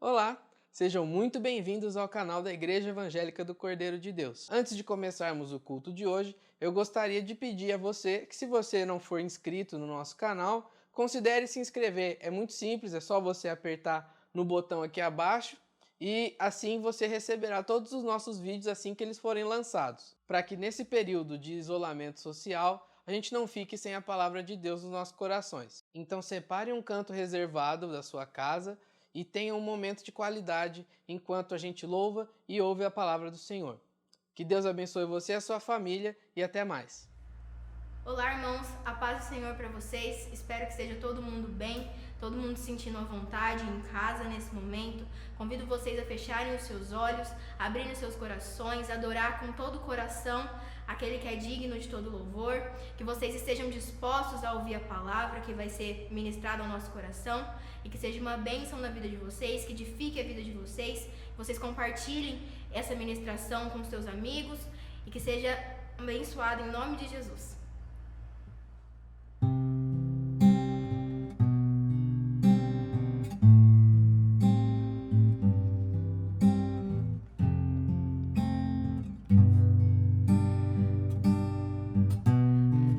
Olá, sejam muito bem-vindos ao canal da Igreja Evangélica do Cordeiro de Deus. Antes de começarmos o culto de hoje, eu gostaria de pedir a você que, se você não for inscrito no nosso canal, considere se inscrever. É muito simples, é só você apertar no botão aqui abaixo e assim você receberá todos os nossos vídeos assim que eles forem lançados, para que nesse período de isolamento social a gente não fique sem a palavra de Deus nos nossos corações. Então separe um canto reservado da sua casa e tenha um momento de qualidade enquanto a gente louva e ouve a palavra do Senhor. Que Deus abençoe você e a sua família e até mais. Olá, irmãos, a paz do Senhor para vocês. Espero que esteja todo mundo bem, todo mundo se sentindo à vontade em casa nesse momento. Convido vocês a fecharem os seus olhos, abrirem os seus corações, adorar com todo o coração aquele que é digno de todo louvor, que vocês estejam dispostos a ouvir a palavra que vai ser ministrada ao nosso coração e que seja uma bênção na vida de vocês, que edifique a vida de vocês, que vocês compartilhem essa ministração com seus amigos e que seja abençoado em nome de Jesus.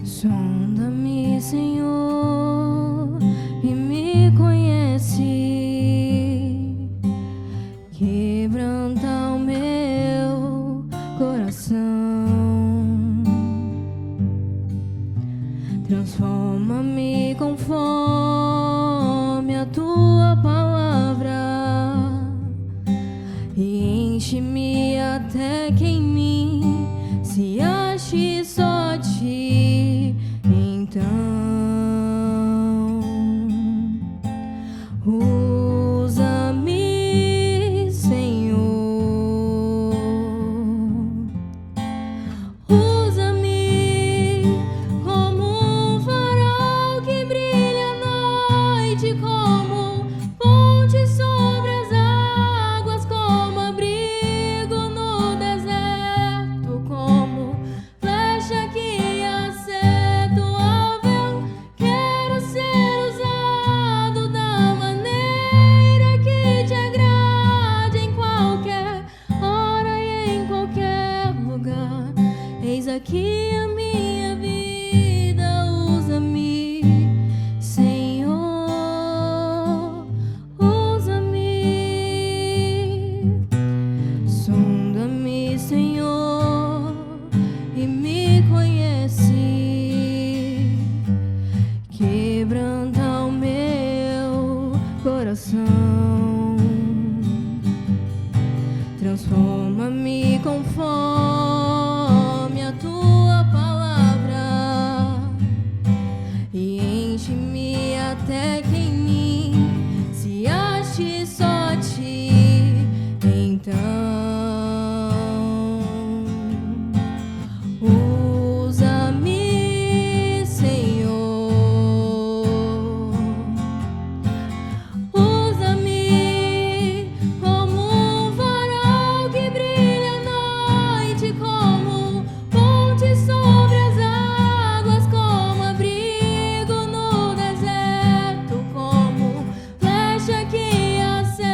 Sonda-me, Senhor, e me conhece, quebranta o meu coração, transforma-me conforme a tua palavra e enche-me até que em mim se ache só ti. Então, usa-me, Senhor, usa-me como um farol que brilha à noite, como ponte sobre as águas, como abrigo no deserto, como flecha que acerta o alvo. Quero ser usado da maneira que te agrade, em qualquer hora e em qualquer lugar. Eis aqui a minha vida, usa-me, Senhor, usa-me. Sonda-me, Senhor, e me conhece, quebranta o meu coração, transforma-me conforme a tua palavra e enche-me até que em mim se ache só ti. Então, usa-me, Senhor, usa-me como um farol que brilha à noite, como ponte sobre as águas, como abrigo no deserto, como flecha que acerta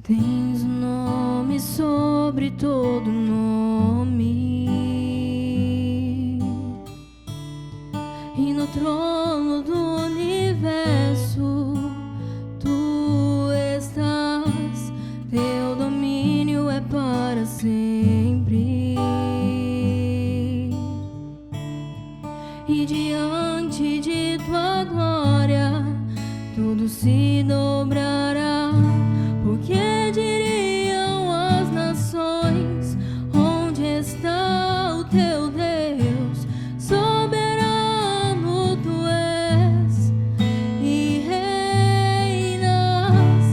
Tens um nome sobre todo nome, e no trono do universo tu estás, teu domínio é para sempre. E diante de tua glória tudo se dobrará, porque diriam as nações: onde está o teu Deus? Soberano tu és e reinas.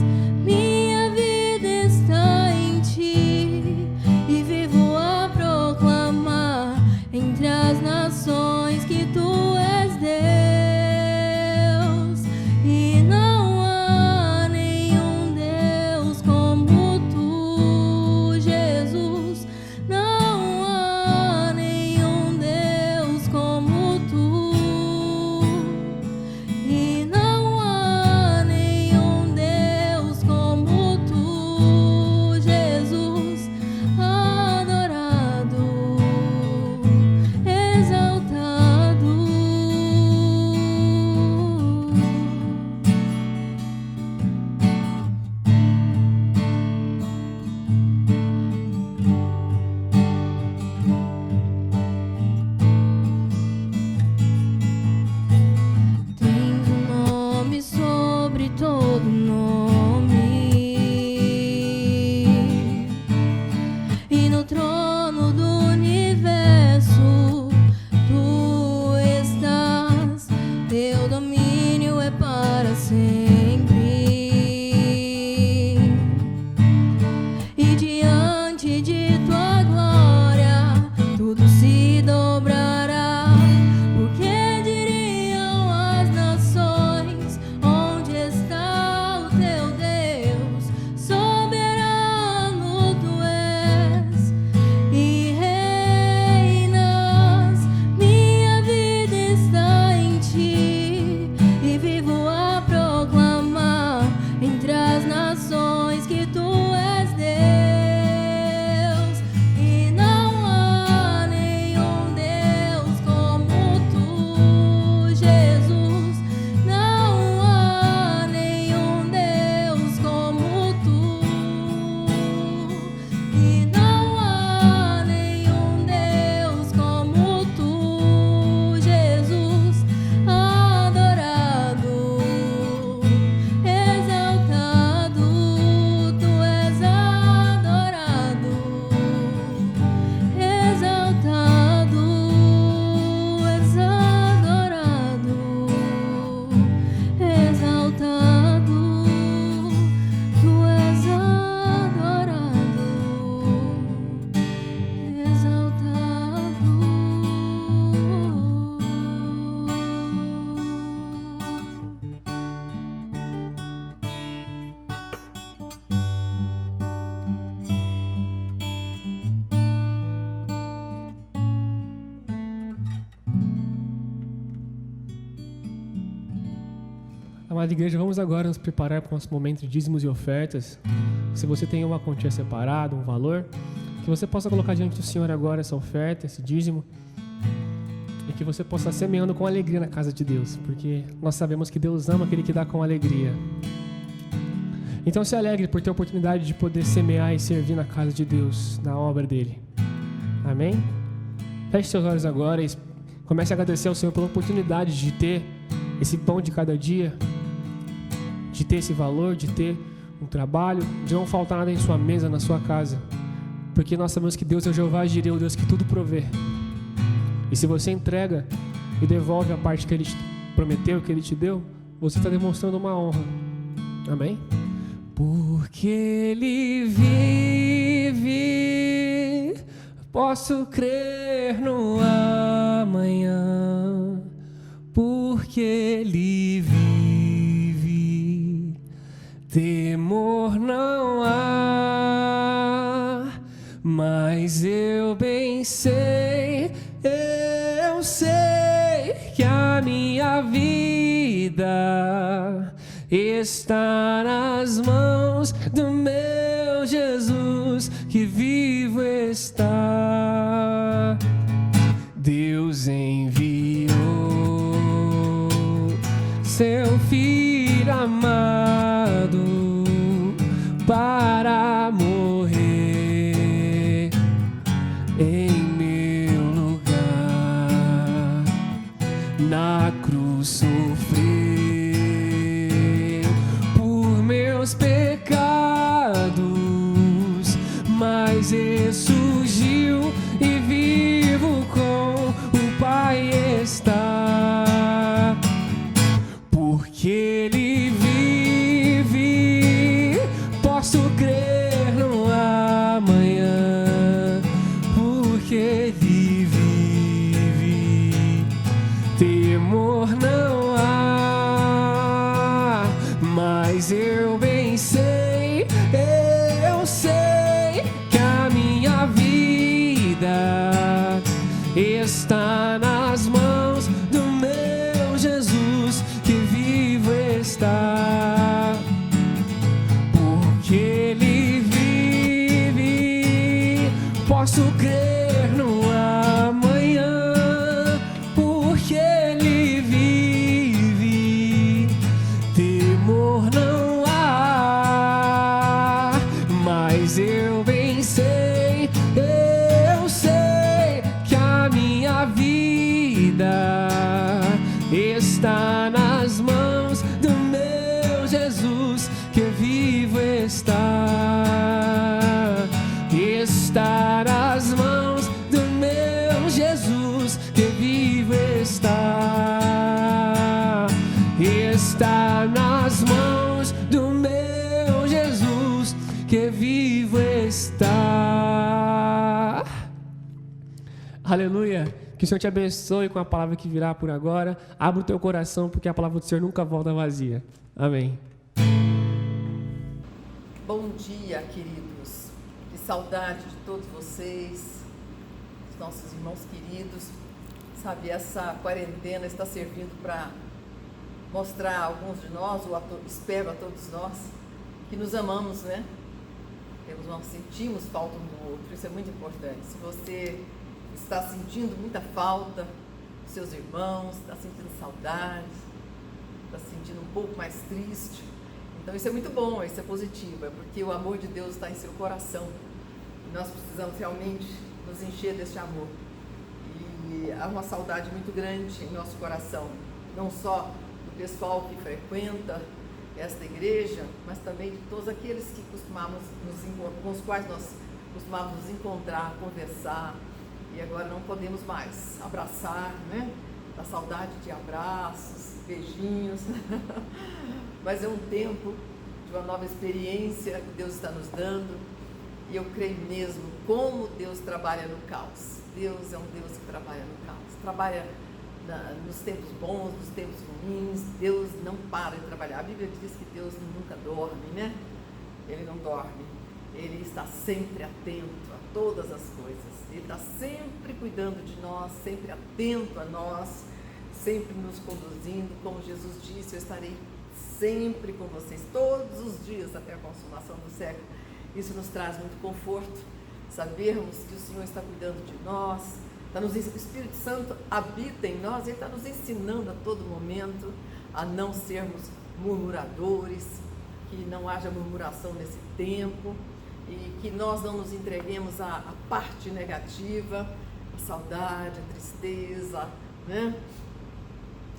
Minha vida está em ti e vivo a proclamar entre as nações que tu és Deus, e não há nenhum Deus como tu, Jesus. Não há nenhum Deus como tu, e não há nenhum Deus como tu, Jesus. Adorado, exaltado. Tens um nome sobre todo nome, e no trono do universo tu estás, teu domínio é para sempre. E diante de tua glória tudo se dobrará, porque diriam as nações: onde está o teu Deus? Soberano tu és e reinas. Minha vida está em ti e vivo a proclamar entre as nações que tu és Deus, e não há nenhum Deus como tu, Jesus. Não há nenhum Deus como tu, e não há nenhum Deus como tu, Jesus. Adorado, exaltado, tu és adorado, exaltado, és adorado, exaltado, tu és adorado, exaltado. Amada igreja, vamos agora nos preparar para o nosso momento de dízimos e ofertas. Se você tem uma quantia separada, um valor, que você possa colocar diante do Senhor agora essa oferta, esse dízimo, e que você possa estar semeando com alegria na casa de Deus, porque nós sabemos que Deus ama aquele que dá com alegria. Então se alegre por ter a oportunidade de poder semear e servir na casa de Deus, na obra dele. Amém? Feche seus olhos agora e comece a agradecer ao Senhor pela oportunidade de ter esse pão de cada dia, de ter esse valor, de ter um trabalho, de não faltar nada em sua mesa, na sua casa, porque nós sabemos que Deus é o Jeová Jireh, o Deus que tudo provê. E se você entrega e devolve a parte que Ele te prometeu, que Ele te deu, você está demonstrando uma honra. Amém? Porque Ele vive, posso crer no amanhã. Porque Ele vive, temor não há. Mas eu bem sei, eu sei que a minha vida está nas mãos do meu Jesus, que vivo está. Deus enviou seu Filho amado para morrer em meu lugar. Na cruz sofreu por meus pecados, mas ressurgiu e vivo com o Pai está. Porque Ele vive, posso crer no amanhã. Porque Ele vive, temor não há. Mas eu bem sei, eu sei que a minha vida está nas mãos do meu Jesus, que vivo está. Porque Ele vive, posso crer no amanhã. Porque Ele vive, temor não há. Mas eu bem sei, eu sei que a minha vida está nas mãos do meu Jesus, que vivo está. Está nas mãos do meu Jesus, que vivo está. Está nas mãos do meu Jesus, que vivo está. Aleluia. Que o Senhor te abençoe com a palavra que virá por agora. Abra o teu coração, porque a palavra do Senhor nunca volta vazia. Amém. Bom dia, queridos. Que saudade de todos vocês, os nossos irmãos queridos. Sabe, essa quarentena está servindo para mostrar a alguns de nós, ou espero a todos nós, que nos amamos, né? Nós sentimos falta um do outro, isso é muito importante. Se você está sentindo muita falta dos seus irmãos, está sentindo saudades, está se sentindo um pouco mais triste, então isso é muito bom, isso é positivo, é porque o amor de Deus está em seu coração e nós precisamos realmente nos encher desse amor. E há uma saudade muito grande em nosso coração, não só do pessoal que frequenta esta igreja, mas também de todos aqueles que com os quais nós costumávamos nos encontrar, conversar, e agora não podemos mais abraçar, né? A saudade de abraços, beijinhos, mas é um tempo de uma nova experiência que Deus está nos dando, e eu creio mesmo como Deus trabalha no caos. Deus é um Deus que trabalha no caos, trabalha nos tempos bons, nos tempos ruins. Deus não para de trabalhar. A Bíblia diz que Deus nunca dorme, né? Ele não dorme, Ele está sempre atento a todas as coisas, Ele está sempre cuidando de nós, sempre atento a nós, sempre nos conduzindo. Como Jesus disse, eu estarei sempre com vocês, todos os dias até a consumação do século. Isso nos traz muito conforto, sabermos que o Senhor está cuidando de nós, o Espírito Santo habita em nós, Ele está nos ensinando a todo momento a não sermos murmuradores, que não haja murmuração nesse tempo, e que nós não nos entreguemos à parte negativa, a saudade, a tristeza, né?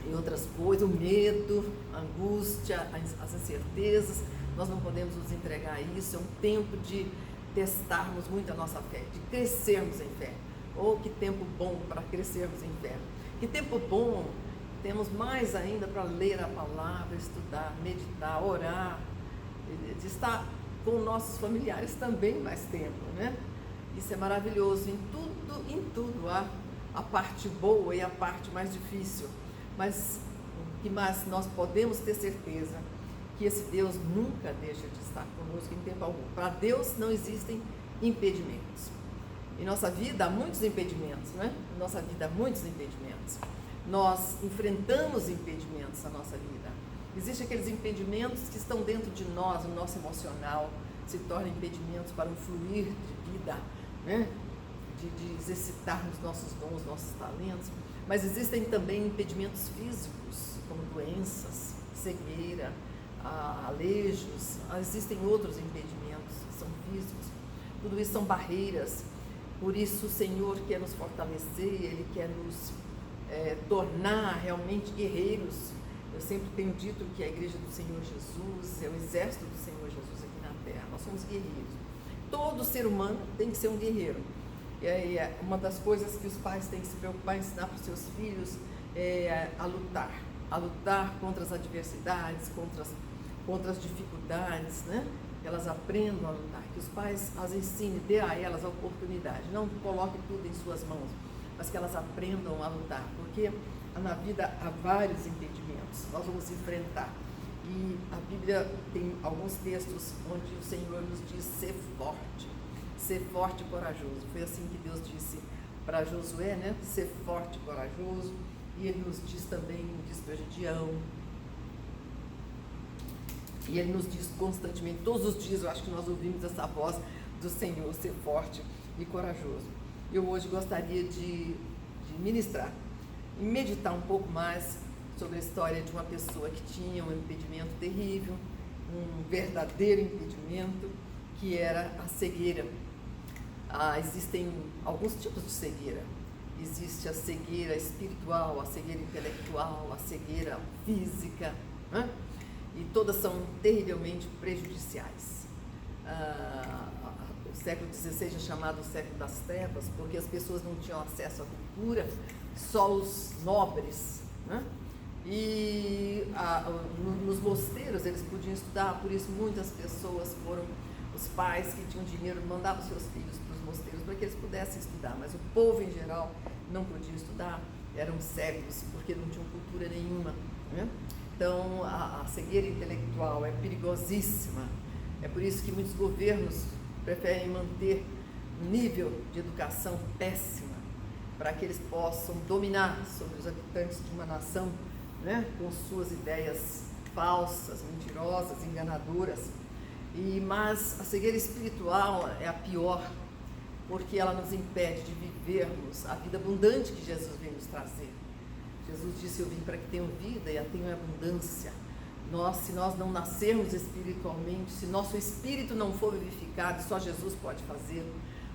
E outras coisas, o medo, a angústia, as incertezas. Nós não podemos nos entregar a isso. É um tempo de testarmos muito a nossa fé, de crescermos em fé. Oh, que tempo bom para crescermos em fé. Que tempo bom temos mais ainda para ler a palavra, estudar, meditar, orar, de estar com nossos familiares também mais tempo, né? Isso é maravilhoso. Em tudo há a parte boa e a parte mais difícil. Mas o que mais nós podemos ter certeza que esse Deus nunca deixa de estar conosco em tempo algum. Para Deus não existem impedimentos. Em nossa vida há muitos impedimentos, né? Em nossa vida há muitos impedimentos. Nós enfrentamos impedimentos na nossa vida. Existem aqueles impedimentos que estão dentro de nós, no nosso emocional, se tornam impedimentos para um fluir de vida, né? De exercitarmos nossos dons, nossos talentos. Mas existem também impedimentos físicos, como doenças, cegueira, aleijos. Existem outros impedimentos que são físicos. Tudo isso são barreiras. Por isso o Senhor quer nos fortalecer, Ele quer nos tornar realmente guerreiros. Eu sempre tenho dito que a igreja do Senhor Jesus é o exército do Senhor Jesus aqui na terra. Nós somos guerreiros. Todo ser humano tem que ser um guerreiro. E aí, uma das coisas que os pais têm que se preocupar em ensinar para os seus filhos é a lutar contra as adversidades, contra as dificuldades, né? Que elas aprendam a lutar, que os pais as ensinem, dê a elas a oportunidade, não coloque tudo em suas mãos, mas que elas aprendam a lutar, porque na vida há vários impedimentos, nós vamos enfrentar. E a Bíblia tem alguns textos onde o Senhor nos diz ser forte e corajoso. Foi assim que Deus disse para Josué, né? Ser forte e corajoso. E Ele nos diz também, diz para Gideão. E Ele nos diz constantemente, todos os dias, eu acho que nós ouvimos essa voz do Senhor, ser forte e corajoso. Eu hoje gostaria de ministrar e meditar um pouco mais sobre a história de uma pessoa que tinha um impedimento terrível, um verdadeiro impedimento, que era a cegueira. Existem alguns tipos de cegueira. Existe a cegueira espiritual, a cegueira intelectual, a cegueira física, né? E todas são terrivelmente prejudiciais. O século XVI é chamado o século das trevas, porque as pessoas não tinham acesso à cultura, só os nobres, né? E nos mosteiros eles podiam estudar, por isso muitas pessoas foram, os pais que tinham dinheiro mandavam seus filhos para os mosteiros para que eles pudessem estudar, mas o povo em geral não podia estudar, eram cegos porque não tinham cultura nenhuma, né? Então a cegueira intelectual é perigosíssima, é por isso que muitos governos preferem manter um nível de educação péssima para que eles possam dominar sobre os habitantes de uma nação, né, com suas ideias falsas, mentirosas, enganadoras. Mas a cegueira espiritual é a pior, porque ela nos impede de vivermos a vida abundante que Jesus veio nos trazer. Jesus disse: eu vim para que tenham vida e a tenham em abundância. Se nós não nascermos espiritualmente, se nosso espírito não for vivificado, só Jesus pode fazer.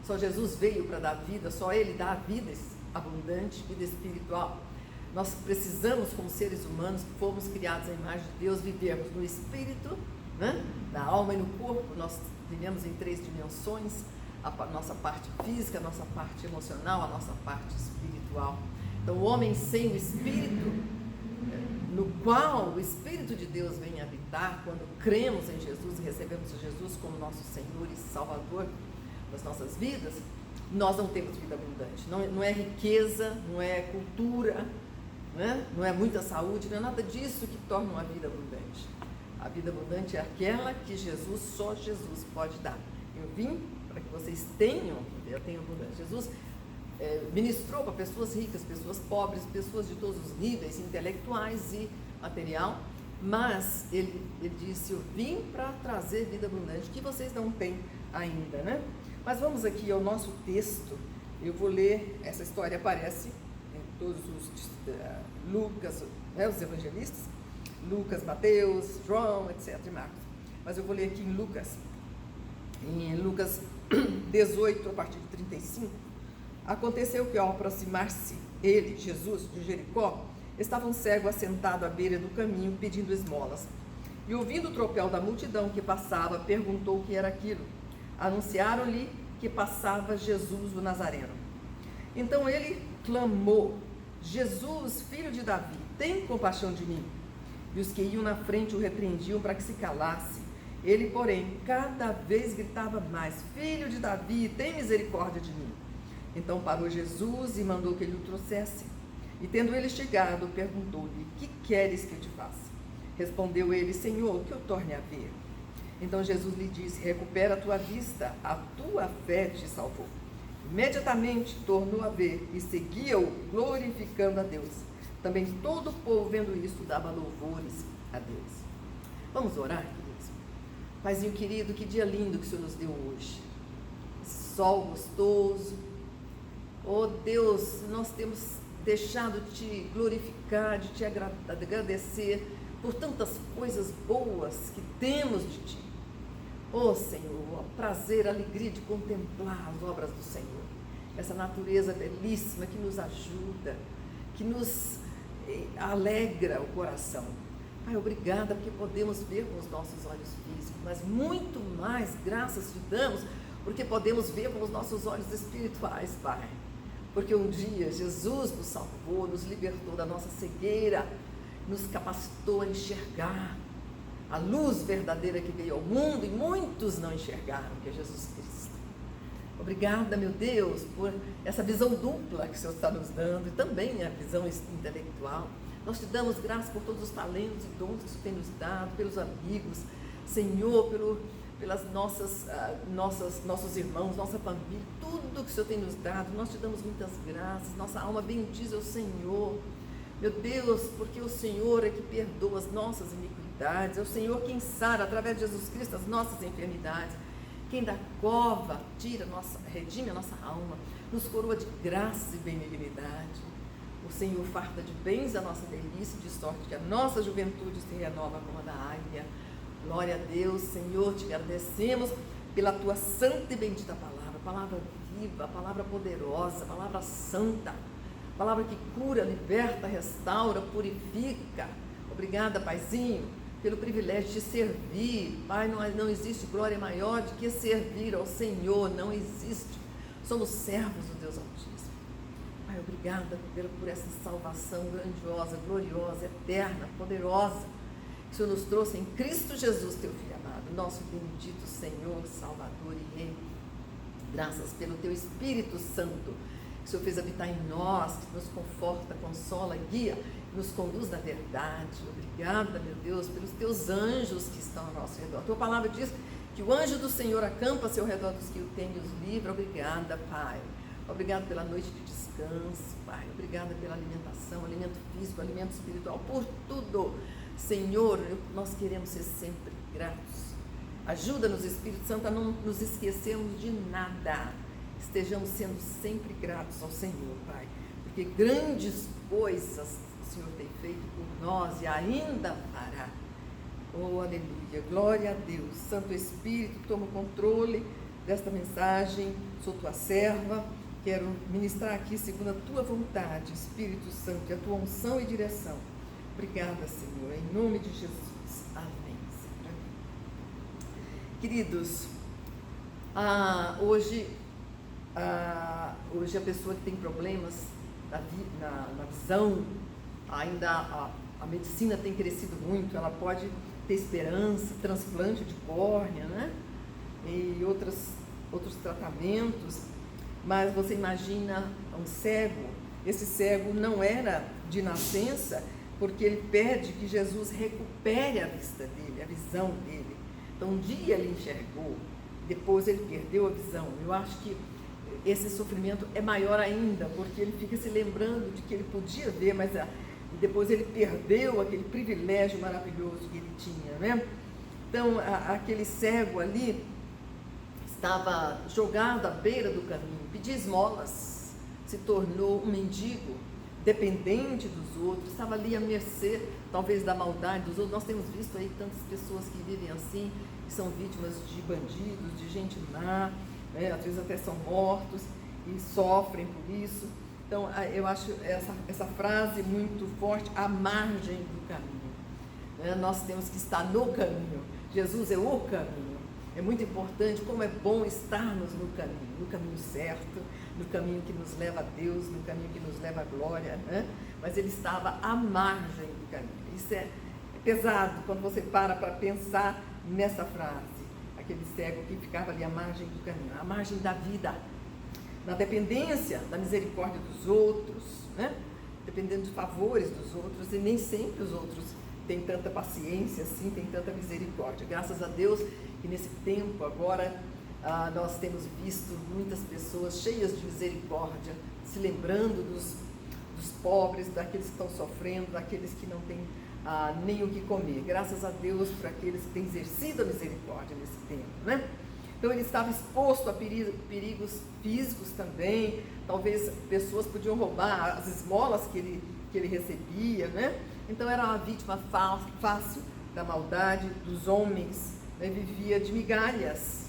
Só Jesus veio para dar vida, só Ele dá a vida abundante, vida espiritual. Nós precisamos, como seres humanos, que fomos criados à imagem de Deus, vivermos no espírito, né? Na alma e no corpo. Nós vivemos em 3 dimensões, a nossa parte física, a nossa parte emocional, a nossa parte espiritual. Então, o homem sem o espírito, no qual o Espírito de Deus vem habitar, quando cremos em Jesus e recebemos Jesus como nosso Senhor e Salvador das nossas vidas, nós não temos vida abundante. Não é riqueza, não é cultura, né? Não é muita saúde, não é nada disso que torna uma vida abundante. A vida abundante é aquela que só Jesus pode dar. Eu vim para que vocês tenham abundância. Jesus ministrou para pessoas ricas, pessoas pobres, pessoas de todos os níveis, intelectuais e material, mas ele disse: eu vim para trazer vida abundante, que vocês não têm ainda, né? Mas vamos aqui ao nosso texto. Eu vou ler, essa história aparece em todos os Lucas, né, os evangelistas, Lucas, Mateus, João, etc. e Marcos. Mas eu vou ler aqui em Lucas 18, a partir de 35. Aconteceu que, ao aproximar-se ele, Jesus, de Jericó, estava um cego assentado à beira do caminho pedindo esmolas. E ouvindo o tropel da multidão que passava, perguntou o que era aquilo. Anunciaram-lhe que passava Jesus o Nazareno. Então ele clamou: Jesus, filho de Davi, tem compaixão de mim. E os que iam na frente o repreendiam para que se calasse. Ele, porém, cada vez gritava mais: Filho de Davi, tem misericórdia de mim. Então parou Jesus e mandou que ele o trouxesse. E tendo ele chegado, perguntou-lhe: Que queres que eu te faça? Respondeu ele: Senhor, que eu torne a ver. Então Jesus lhe disse: Recupera a tua vista, a tua fé te salvou. Imediatamente tornou a ver e seguia-o, glorificando a Deus. Também todo o povo, vendo isso, dava louvores a Deus. Vamos orar, queridos? Paizinho querido, que dia lindo que o Senhor nos deu hoje. Esse sol gostoso. Oh Deus, nós temos deixado de te glorificar, de te agradecer por tantas coisas boas que temos de ti. Oh Senhor, prazer, alegria de contemplar as obras do Senhor. Essa natureza belíssima que nos ajuda, que nos alegra o coração. Pai, obrigada porque podemos ver com os nossos olhos físicos, mas muito mais graças te damos porque podemos ver com os nossos olhos espirituais, Pai. Porque um dia Jesus nos salvou, nos libertou da nossa cegueira, nos capacitou a enxergar a luz verdadeira que veio ao mundo e muitos não enxergaram, que é Jesus Cristo. Obrigada, meu Deus, por essa visão dupla que o Senhor está nos dando e também a visão intelectual. Nós te damos graças por todos os talentos e dons que o Senhor tem nos dado, pelos amigos, Senhor, pelas nossos irmãos, nossa família, tudo que o Senhor tem nos dado. Nós te damos muitas graças, nossa alma bendiz ao Senhor. Meu Deus, porque o Senhor é que perdoa as nossas iniquidades, é o Senhor quem sara, através de Jesus Cristo, as nossas enfermidades, quem da cova redime a nossa alma, nos coroa de graça e benignidade. O Senhor farta de bens a nossa delícia, de sorte que a nossa juventude se renova como a da águia. Glória a Deus, Senhor, te agradecemos pela tua santa e bendita palavra viva, palavra poderosa, palavra santa, palavra que cura, liberta, restaura, purifica. Obrigada, Paizinho, pelo privilégio de te servir. Pai, não existe glória maior do que servir ao Senhor, não existe. Somos servos do Deus Altíssimo. Pai, obrigada por essa salvação grandiosa, gloriosa, eterna, poderosa, que o Senhor nos trouxe em Cristo Jesus, teu Filho amado, nosso bendito Senhor, Salvador e Rei. Graças pelo teu Espírito Santo, que o Senhor fez habitar em nós, que nos conforta, consola, guia, nos conduz na verdade. Obrigada, meu Deus, pelos teus anjos que estão ao nosso redor. A tua palavra diz que o anjo do Senhor acampa-se ao redor dos que o temem e os livra. Obrigada, Pai. Obrigado pela noite de descanso, Pai. Obrigada pela alimentação, alimento físico, alimento espiritual, por tudo. Senhor, nós queremos ser sempre gratos. Ajuda-nos, Espírito Santo, a não nos esquecermos de nada. Estejamos sendo sempre gratos ao Senhor, Pai, porque grandes coisas o Senhor tem feito por nós e ainda fará. Oh, aleluia, glória a Deus. Santo Espírito, toma o controle desta mensagem. Sou tua serva, quero ministrar aqui segundo a tua vontade, Espírito Santo, e a tua unção e direção. Obrigada, Senhor, em nome de Jesus. Amém. Queridos, hoje a pessoa que tem problemas na visão, ainda a medicina tem crescido muito, ela pode ter esperança, transplante de córnea, né? E outros tratamentos, mas você imagina um cego, esse cego não era de nascença, porque ele pede que Jesus recupere a vista dele, a visão dele. Então um dia ele enxergou, depois ele perdeu a visão. Eu acho que esse sofrimento é maior ainda, porque ele fica se lembrando de que ele podia ver, mas depois ele perdeu aquele privilégio maravilhoso que ele tinha, né? Então aquele cego ali estava jogado à beira do caminho, pedia esmolas, se tornou um mendigo, dependente dos outros, estava ali à mercê, talvez, da maldade dos outros. Nós temos visto aí tantas pessoas que vivem assim, que são vítimas de bandidos, de gente má, né? Às vezes até são mortos e sofrem por isso. Então, eu acho essa frase muito forte, à margem do caminho, né? Nós temos que estar no caminho. Jesus é o caminho. É muito importante, como é bom estarmos no caminho certo, no caminho que nos leva a Deus, no caminho que nos leva à glória, né? Mas ele estava à margem do caminho. Isso é pesado quando você para pensar nessa frase. Aquele cego que ficava ali à margem do caminho, à margem da vida, na dependência da misericórdia dos outros, né? Dependendo dos favores dos outros, e nem sempre os outros têm tanta paciência assim, têm tanta misericórdia. Graças a Deus que nesse tempo agora nós temos visto muitas pessoas cheias de misericórdia, se lembrando dos dos pobres, daqueles que estão sofrendo, daqueles que não têm nem o que comer. Graças a Deus por aqueles que têm exercido a misericórdia nesse tempo, né? Então ele estava exposto a perigos físicos também. Talvez pessoas podiam roubar as esmolas que ele recebia, né? Então era uma vítima fácil da maldade dos homens, né? Vivia de migalhas,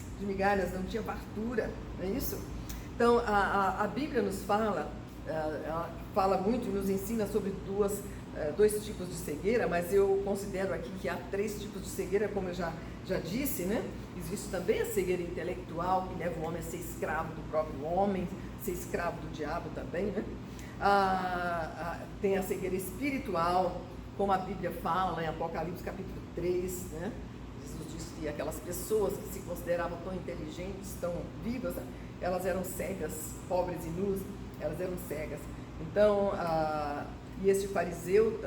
não tinha fartura, não é isso? Então a Bíblia nos fala, ela fala muito, nos ensina sobre dois tipos de cegueira, mas eu considero aqui que há 3 tipos de cegueira, como eu já disse, né? Existe também a cegueira intelectual, que leva o homem a ser escravo do próprio homem, ser escravo do diabo também, né? Tem a cegueira espiritual, como a Bíblia fala em Apocalipse capítulo 3, né? Jesus diz que aquelas pessoas que se consideravam tão inteligentes, tão vivas, né? Elas eram cegas, pobres e nus, elas eram cegas. Então, e esse fariseu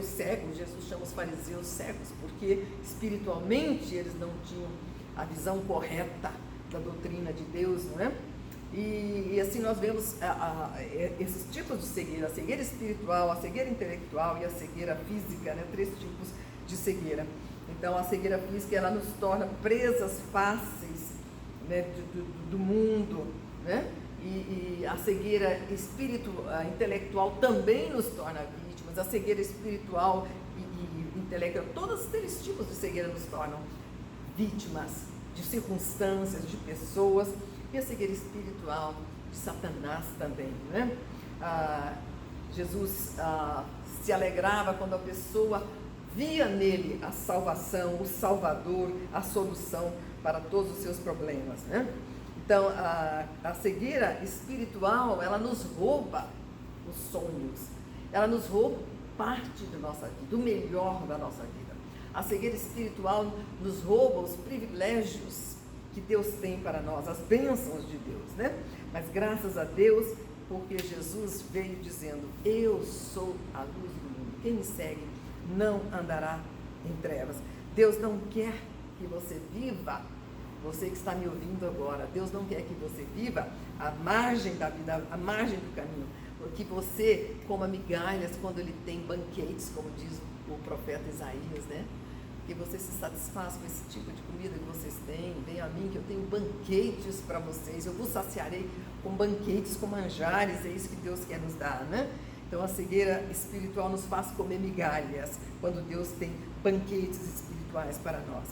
cego, Jesus chama os fariseus cegos, porque espiritualmente eles não tinham a visão correta da doutrina de Deus, não é? E assim nós vemos esses tipos de cegueira, a cegueira espiritual, a cegueira intelectual e a cegueira física, né? 3 tipos de cegueira. Então a cegueira física, ela nos torna presas fáceis, né, do mundo, né? E a cegueira intelectual também nos torna vítimas. A cegueira espiritual e intelectual, todos aqueles tipos de cegueira nos tornam vítimas de circunstâncias, de pessoas. E a cegueira espiritual de Satanás também, né? Jesus se alegrava quando a pessoa via nele a salvação, o Salvador, a solução para todos os seus problemas, né? Então, a cegueira espiritual, ela nos rouba os sonhos, ela nos rouba parte da nossa vida, o melhor da nossa vida. A cegueira espiritual nos rouba os privilégios que Deus tem para nós, as bênçãos de Deus, né? Mas graças a Deus, porque Jesus veio dizendo: eu sou a luz do mundo, quem me segue não andará em trevas. Deus não quer que você viva, você que está me ouvindo agora, Deus não quer que você viva à margem da vida, à margem do caminho, porque você coma migalhas quando ele tem banquetes, como diz o profeta Isaías, né? Que você se satisfaz com esse tipo de comida que vocês têm. Venha a mim que eu tenho banquetes para vocês, eu vos saciarei com banquetes, com manjares, é isso que Deus quer nos dar, né? Então a cegueira espiritual nos faz comer migalhas, quando Deus tem banquetes espirituais para nós.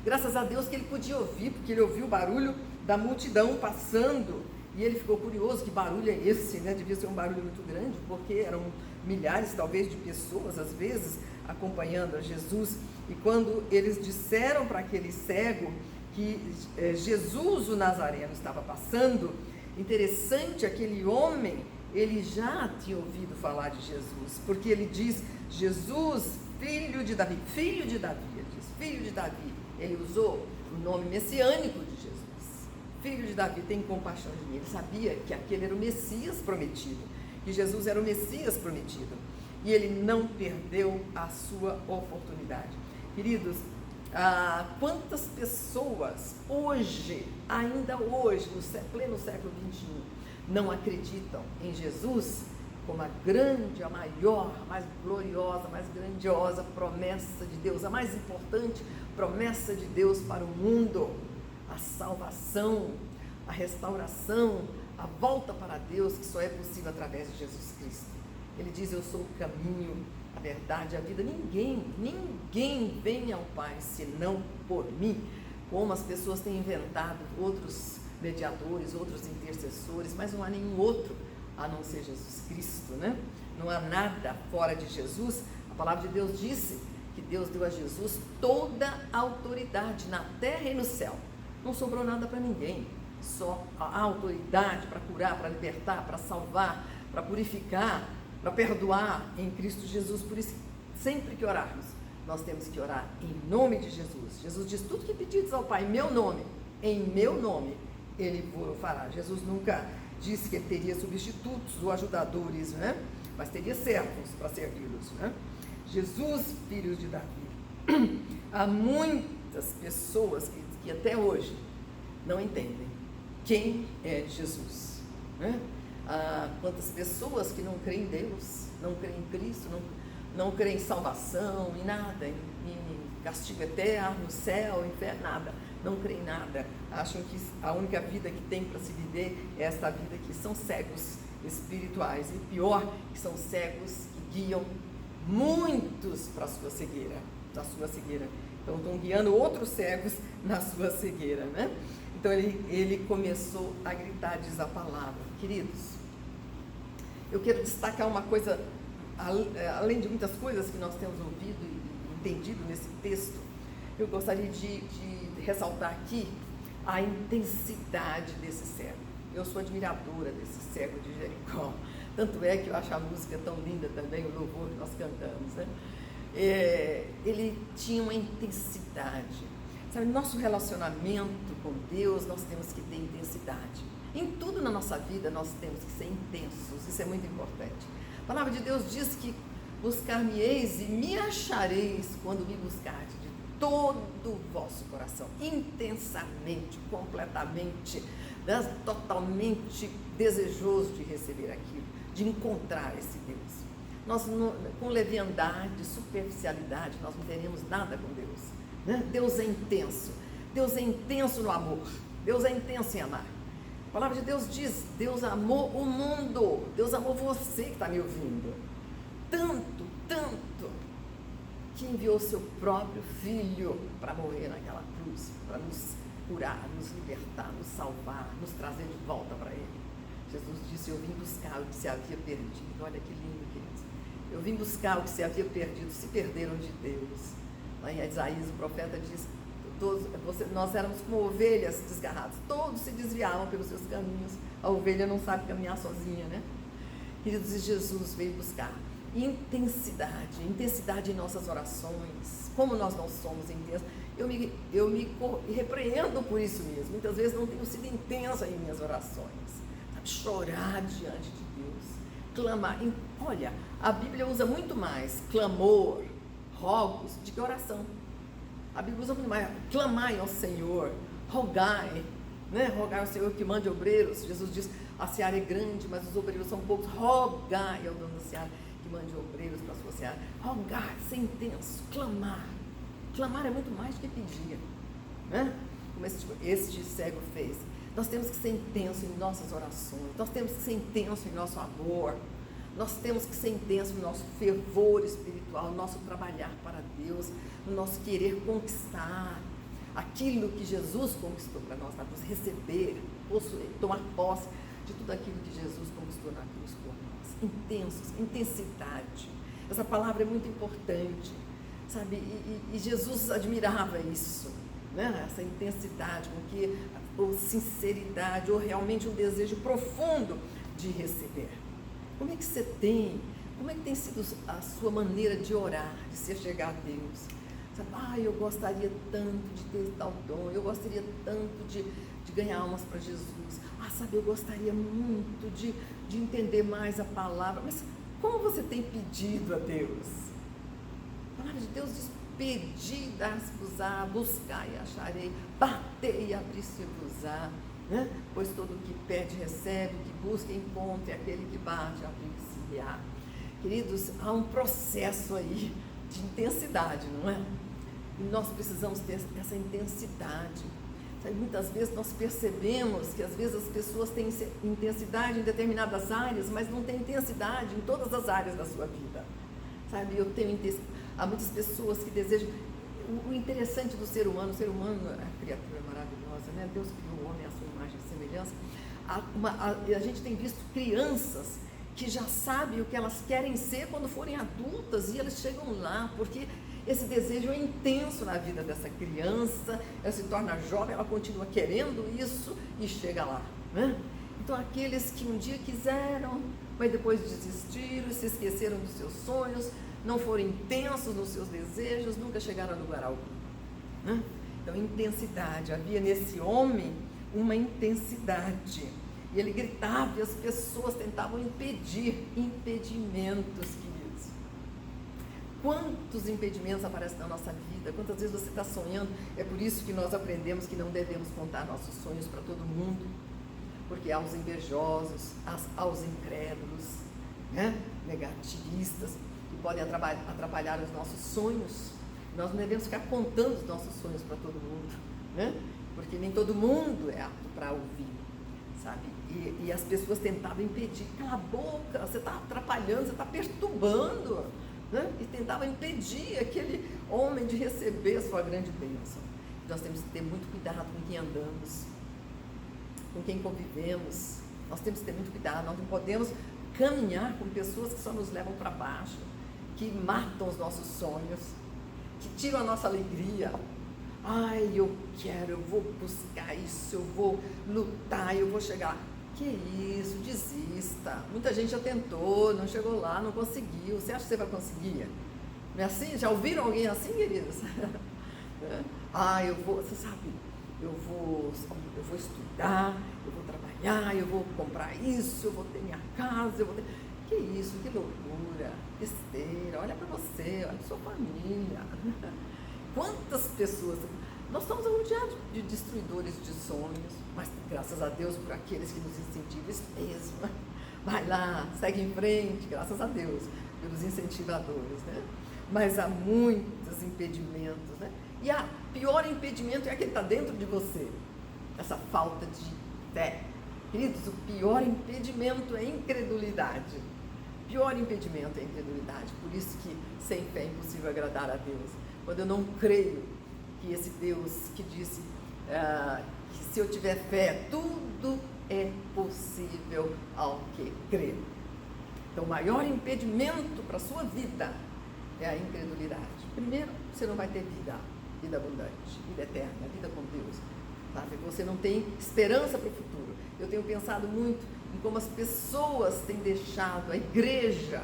Graças a Deus que ele podia ouvir, porque ele ouviu o barulho da multidão passando, e ele ficou curioso, que barulho é esse, né? Devia ser um barulho muito grande, porque eram milhares talvez de pessoas, às vezes, acompanhando a Jesus. E quando eles disseram para aquele cego que Jesus o Nazareno estava passando, interessante, aquele homem, ele já tinha ouvido falar de Jesus, porque ele diz: Jesus, filho de Davi, ele diz, filho de Davi. Ele usou o nome messiânico de Jesus, filho de Davi, tem compaixão de mim. Ele sabia que aquele era o Messias prometido, que Jesus era o Messias prometido, e ele não perdeu a sua oportunidade. Queridos, quantas pessoas hoje, ainda hoje, no pleno século XXI, não acreditam em Jesus como a grande, a maior, a mais gloriosa, a mais grandiosa promessa de Deus, a mais importante promessa de Deus para o mundo, a salvação, a restauração, a volta para Deus, que só é possível através de Jesus Cristo. Ele diz: eu sou o caminho, a verdade, a vida. Ninguém vem ao Pai senão por mim. Como as pessoas têm inventado outros mediadores, outros intercessores, mas não há nenhum outro a não ser Jesus Cristo, né? Não há nada fora de Jesus. A palavra de Deus disse que Deus deu a Jesus toda a autoridade na terra e no céu. Não sobrou nada para ninguém, só a autoridade para curar, para libertar, para salvar, para purificar, para perdoar em Cristo Jesus. Por isso, sempre que orarmos, nós temos que orar em nome de Jesus. Jesus diz: tudo que pedires ao Pai em meu nome, Ele o fará. Jesus nunca disse que ele teria substitutos ou ajudadores, né? Mas teria servos para servi-los, né? Jesus, filho de Davi. Há muitas pessoas que até hoje não entendem quem é Jesus, né? Quantas pessoas que não creem em Deus, não creem em Cristo, não creem em salvação, em nada, em castigo eterno, céu, inferno, nada. Não creem em nada. Acham que a única vida que tem para se viver é esta vida aqui. São cegos espirituais. E pior, que são cegos que guiam muitos para a sua cegueira. Então estão guiando outros cegos na sua cegueira, né? Então ele começou a gritar, diz a palavra. Queridos, eu quero destacar uma coisa, além de muitas coisas que nós temos ouvido e entendido nesse texto, eu gostaria de ressaltar aqui a intensidade desse cego. Eu sou admiradora desse cego de Jericó. Tanto é que eu acho a música tão linda também, o louvor que nós cantamos, né? Ele tinha uma intensidade. Sabe, no nosso relacionamento com Deus, nós temos que ter intensidade. Em tudo na nossa vida, nós temos que ser intensos. Isso é muito importante. A palavra de Deus diz que buscar-me-eis e me achareis quando me buscardes de todo o vosso coração, intensamente, completamente, totalmente desejoso de receber aquilo, de encontrar esse Deus. Nós, com leviandade, superficialidade, nós não teremos nada com Deus, né? Deus é intenso no amor, Deus é intenso em amar. A palavra de Deus diz, Deus amou o mundo, Deus amou você que está me ouvindo, tanto, que enviou seu próprio Filho para morrer naquela cruz, para nos curar, nos libertar, nos salvar, nos trazer de volta para Ele. Jesus disse, eu vim buscar o que se havia perdido. Olha que lindo, queridos. Eu vim buscar o que se havia perdido, se perderam de Deus. Lá em Isaías, o profeta diz, nós éramos como ovelhas desgarradas, todos se desviavam pelos seus caminhos. A ovelha não sabe caminhar sozinha, né? Queridos, e Jesus veio buscar intensidade em nossas orações. Como nós não somos intensos, eu me repreendo por isso mesmo. Muitas vezes não tenho sido intensa em minhas orações, sabe? Chorar diante de Deus, clamar. Olha, a Bíblia usa muito mais clamor, rogos, do que oração. A Bíblia usa muito mais clamai ao Senhor, rogai, né? Rogai ao Senhor que mande obreiros. Jesus diz, a seara é grande, mas os obreiros são poucos. Rogai ao dono da seara que mande obreiros para a sua seara. Rogar, ser intenso, clamar. Clamar é muito mais do que pedir, né? Como este cego fez. Nós temos que ser intenso em nossas orações, nós temos que ser intenso em nosso amor, nós temos que ser intenso no nosso fervor espiritual, no nosso trabalhar para Deus, no nosso querer conquistar aquilo que Jesus conquistou para nós, na cruz, receber, possuir, tomar posse de tudo aquilo que Jesus conquistou na cruz por nós. Intensos, intensidade. Essa palavra é muito importante, sabe? E Jesus admirava isso, né? Essa intensidade, com que, ou sinceridade, ou realmente um desejo profundo de receber. Como é que você tem? Como é que tem sido a sua maneira de orar, de se chegar a Deus? Sabe? Eu gostaria tanto de ter tal dom, eu gostaria tanto de ganhar almas para Jesus. Sabe, eu gostaria muito de entender mais a palavra. Mas como você tem pedido a Deus? A palavra de Deus diz, pedi, dar-se-vos-á, buscar e acharei, bater e abrir-se-vos-á, né? Pois todo o que pede recebe, o que busca encontra, e aquele que bate abrir-se-lhe-á. Queridos, há um processo aí de intensidade, não é? E nós precisamos ter essa intensidade. Sabe, muitas vezes nós percebemos que às vezes as pessoas têm intensidade em determinadas áreas, mas não têm intensidade em todas as áreas da sua vida. Sabe, há muitas pessoas que desejam. O interessante do ser humano, a criatura maravilhosa, né? Deus criou o homem à sua imagem e semelhança. A gente tem visto crianças que já sabem o que elas querem ser quando forem adultas, e elas chegam lá, porque esse desejo é intenso na vida dessa criança, ela se torna jovem, ela continua querendo isso e chega lá, né? Então, aqueles que um dia quiseram, mas depois desistiram, se esqueceram dos seus sonhos, não foram intensos nos seus desejos, nunca chegaram a lugar algum, né? Então, intensidade, havia nesse homem uma intensidade, e ele gritava e as pessoas tentavam impedir, impedimentos, queridos. Quantos impedimentos aparecem na nossa vida, quantas vezes você está sonhando. É por isso que nós aprendemos que não devemos contar nossos sonhos para todo mundo, Porque aos invejosos, aos incrédulos, né? Negativistas, que podem atrapalhar os nossos sonhos. Nós não devemos ficar contando os nossos sonhos para todo mundo, né? Porque nem todo mundo é apto para ouvir, sabe? E as pessoas tentavam impedir. Cala a boca, você está atrapalhando, você está perturbando, né? E tentavam impedir aquele homem de receber a sua grande bênção. Nós temos que ter muito cuidado com quem andamos, com quem convivemos. Nós temos que ter muito cuidado, nós não podemos caminhar com pessoas que só nos levam para baixo, que matam os nossos sonhos, que tiram a nossa alegria. Ai, eu vou buscar isso, eu vou lutar, eu vou chegar lá. Que isso, desista. Muita gente já tentou, não chegou lá, não conseguiu. Você acha que você vai conseguir? Não é assim? Já ouviram alguém assim, queridos? Você sabe, eu vou estudar, eu vou trabalhar, eu vou comprar isso, eu vou ter minha casa, eu vou ter... Que isso, que loucura, besteira, olha para você, olha para sua família. Quantas pessoas... Nós estamos rodeados de destruidores de sonhos, mas graças a Deus por aqueles que nos incentivam, isso mesmo. Vai lá, segue em frente, graças a Deus, pelos incentivadores, né? Mas há muitos impedimentos, né? E o pior impedimento é aquele que está dentro de você, essa falta de fé. Queridos, o pior impedimento é a incredulidade. O pior impedimento é a incredulidade. Por isso que sem fé é impossível agradar a Deus. Quando eu não creio que esse Deus que disse que se eu tiver fé, tudo é possível ao que crê. Então, o maior impedimento para a sua vida é a incredulidade. Primeiro, você não vai ter vida abundante, vida eterna, vida com Deus. Sabe? Você não tem esperança para o futuro. Eu tenho pensado muito em como as pessoas têm deixado, a igreja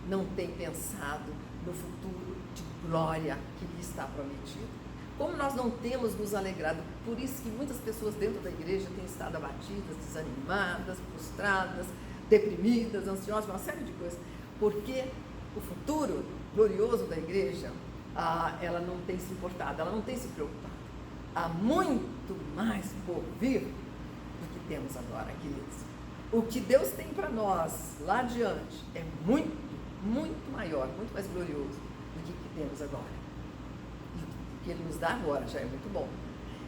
não tem pensado no futuro de glória que lhe está prometido. Como nós não temos nos alegrado, por isso que muitas pessoas dentro da igreja têm estado abatidas, desanimadas, frustradas, deprimidas, ansiosas, uma série de coisas, porque o futuro glorioso da igreja, ela não tem se importado, ela não tem se preocupado. Há muito mais por vir do que temos agora, queridos. O que Deus tem para nós lá adiante é muito, muito maior, muito mais glorioso do que temos agora. Que Ele nos dá agora já é muito bom.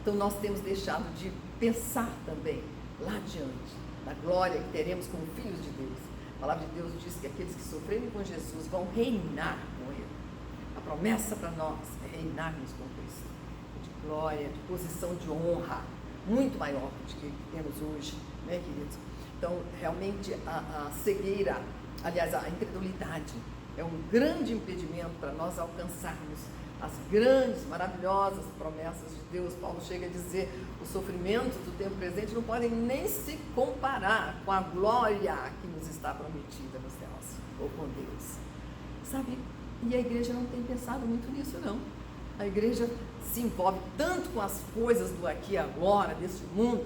Então nós temos deixado de pensar também lá adiante, na glória que teremos como filhos de Deus. A palavra de Deus diz que aqueles que sofrerem com Jesus vão reinar com Ele. A promessa para nós é reinarmos com Cristo, de glória, de posição de honra, muito maior do que temos hoje, né, queridos? Então realmente a cegueira, aliás, a incredulidade é um grande impedimento para nós alcançarmos as grandes, maravilhosas promessas de Deus. Paulo chega a dizer, os sofrimentos do tempo presente não podem nem se comparar com a glória que nos está prometida nos céus, ou com Deus. Sabe, e a igreja não tem pensado muito nisso, não. A igreja se envolve tanto com as coisas do aqui e agora, deste mundo,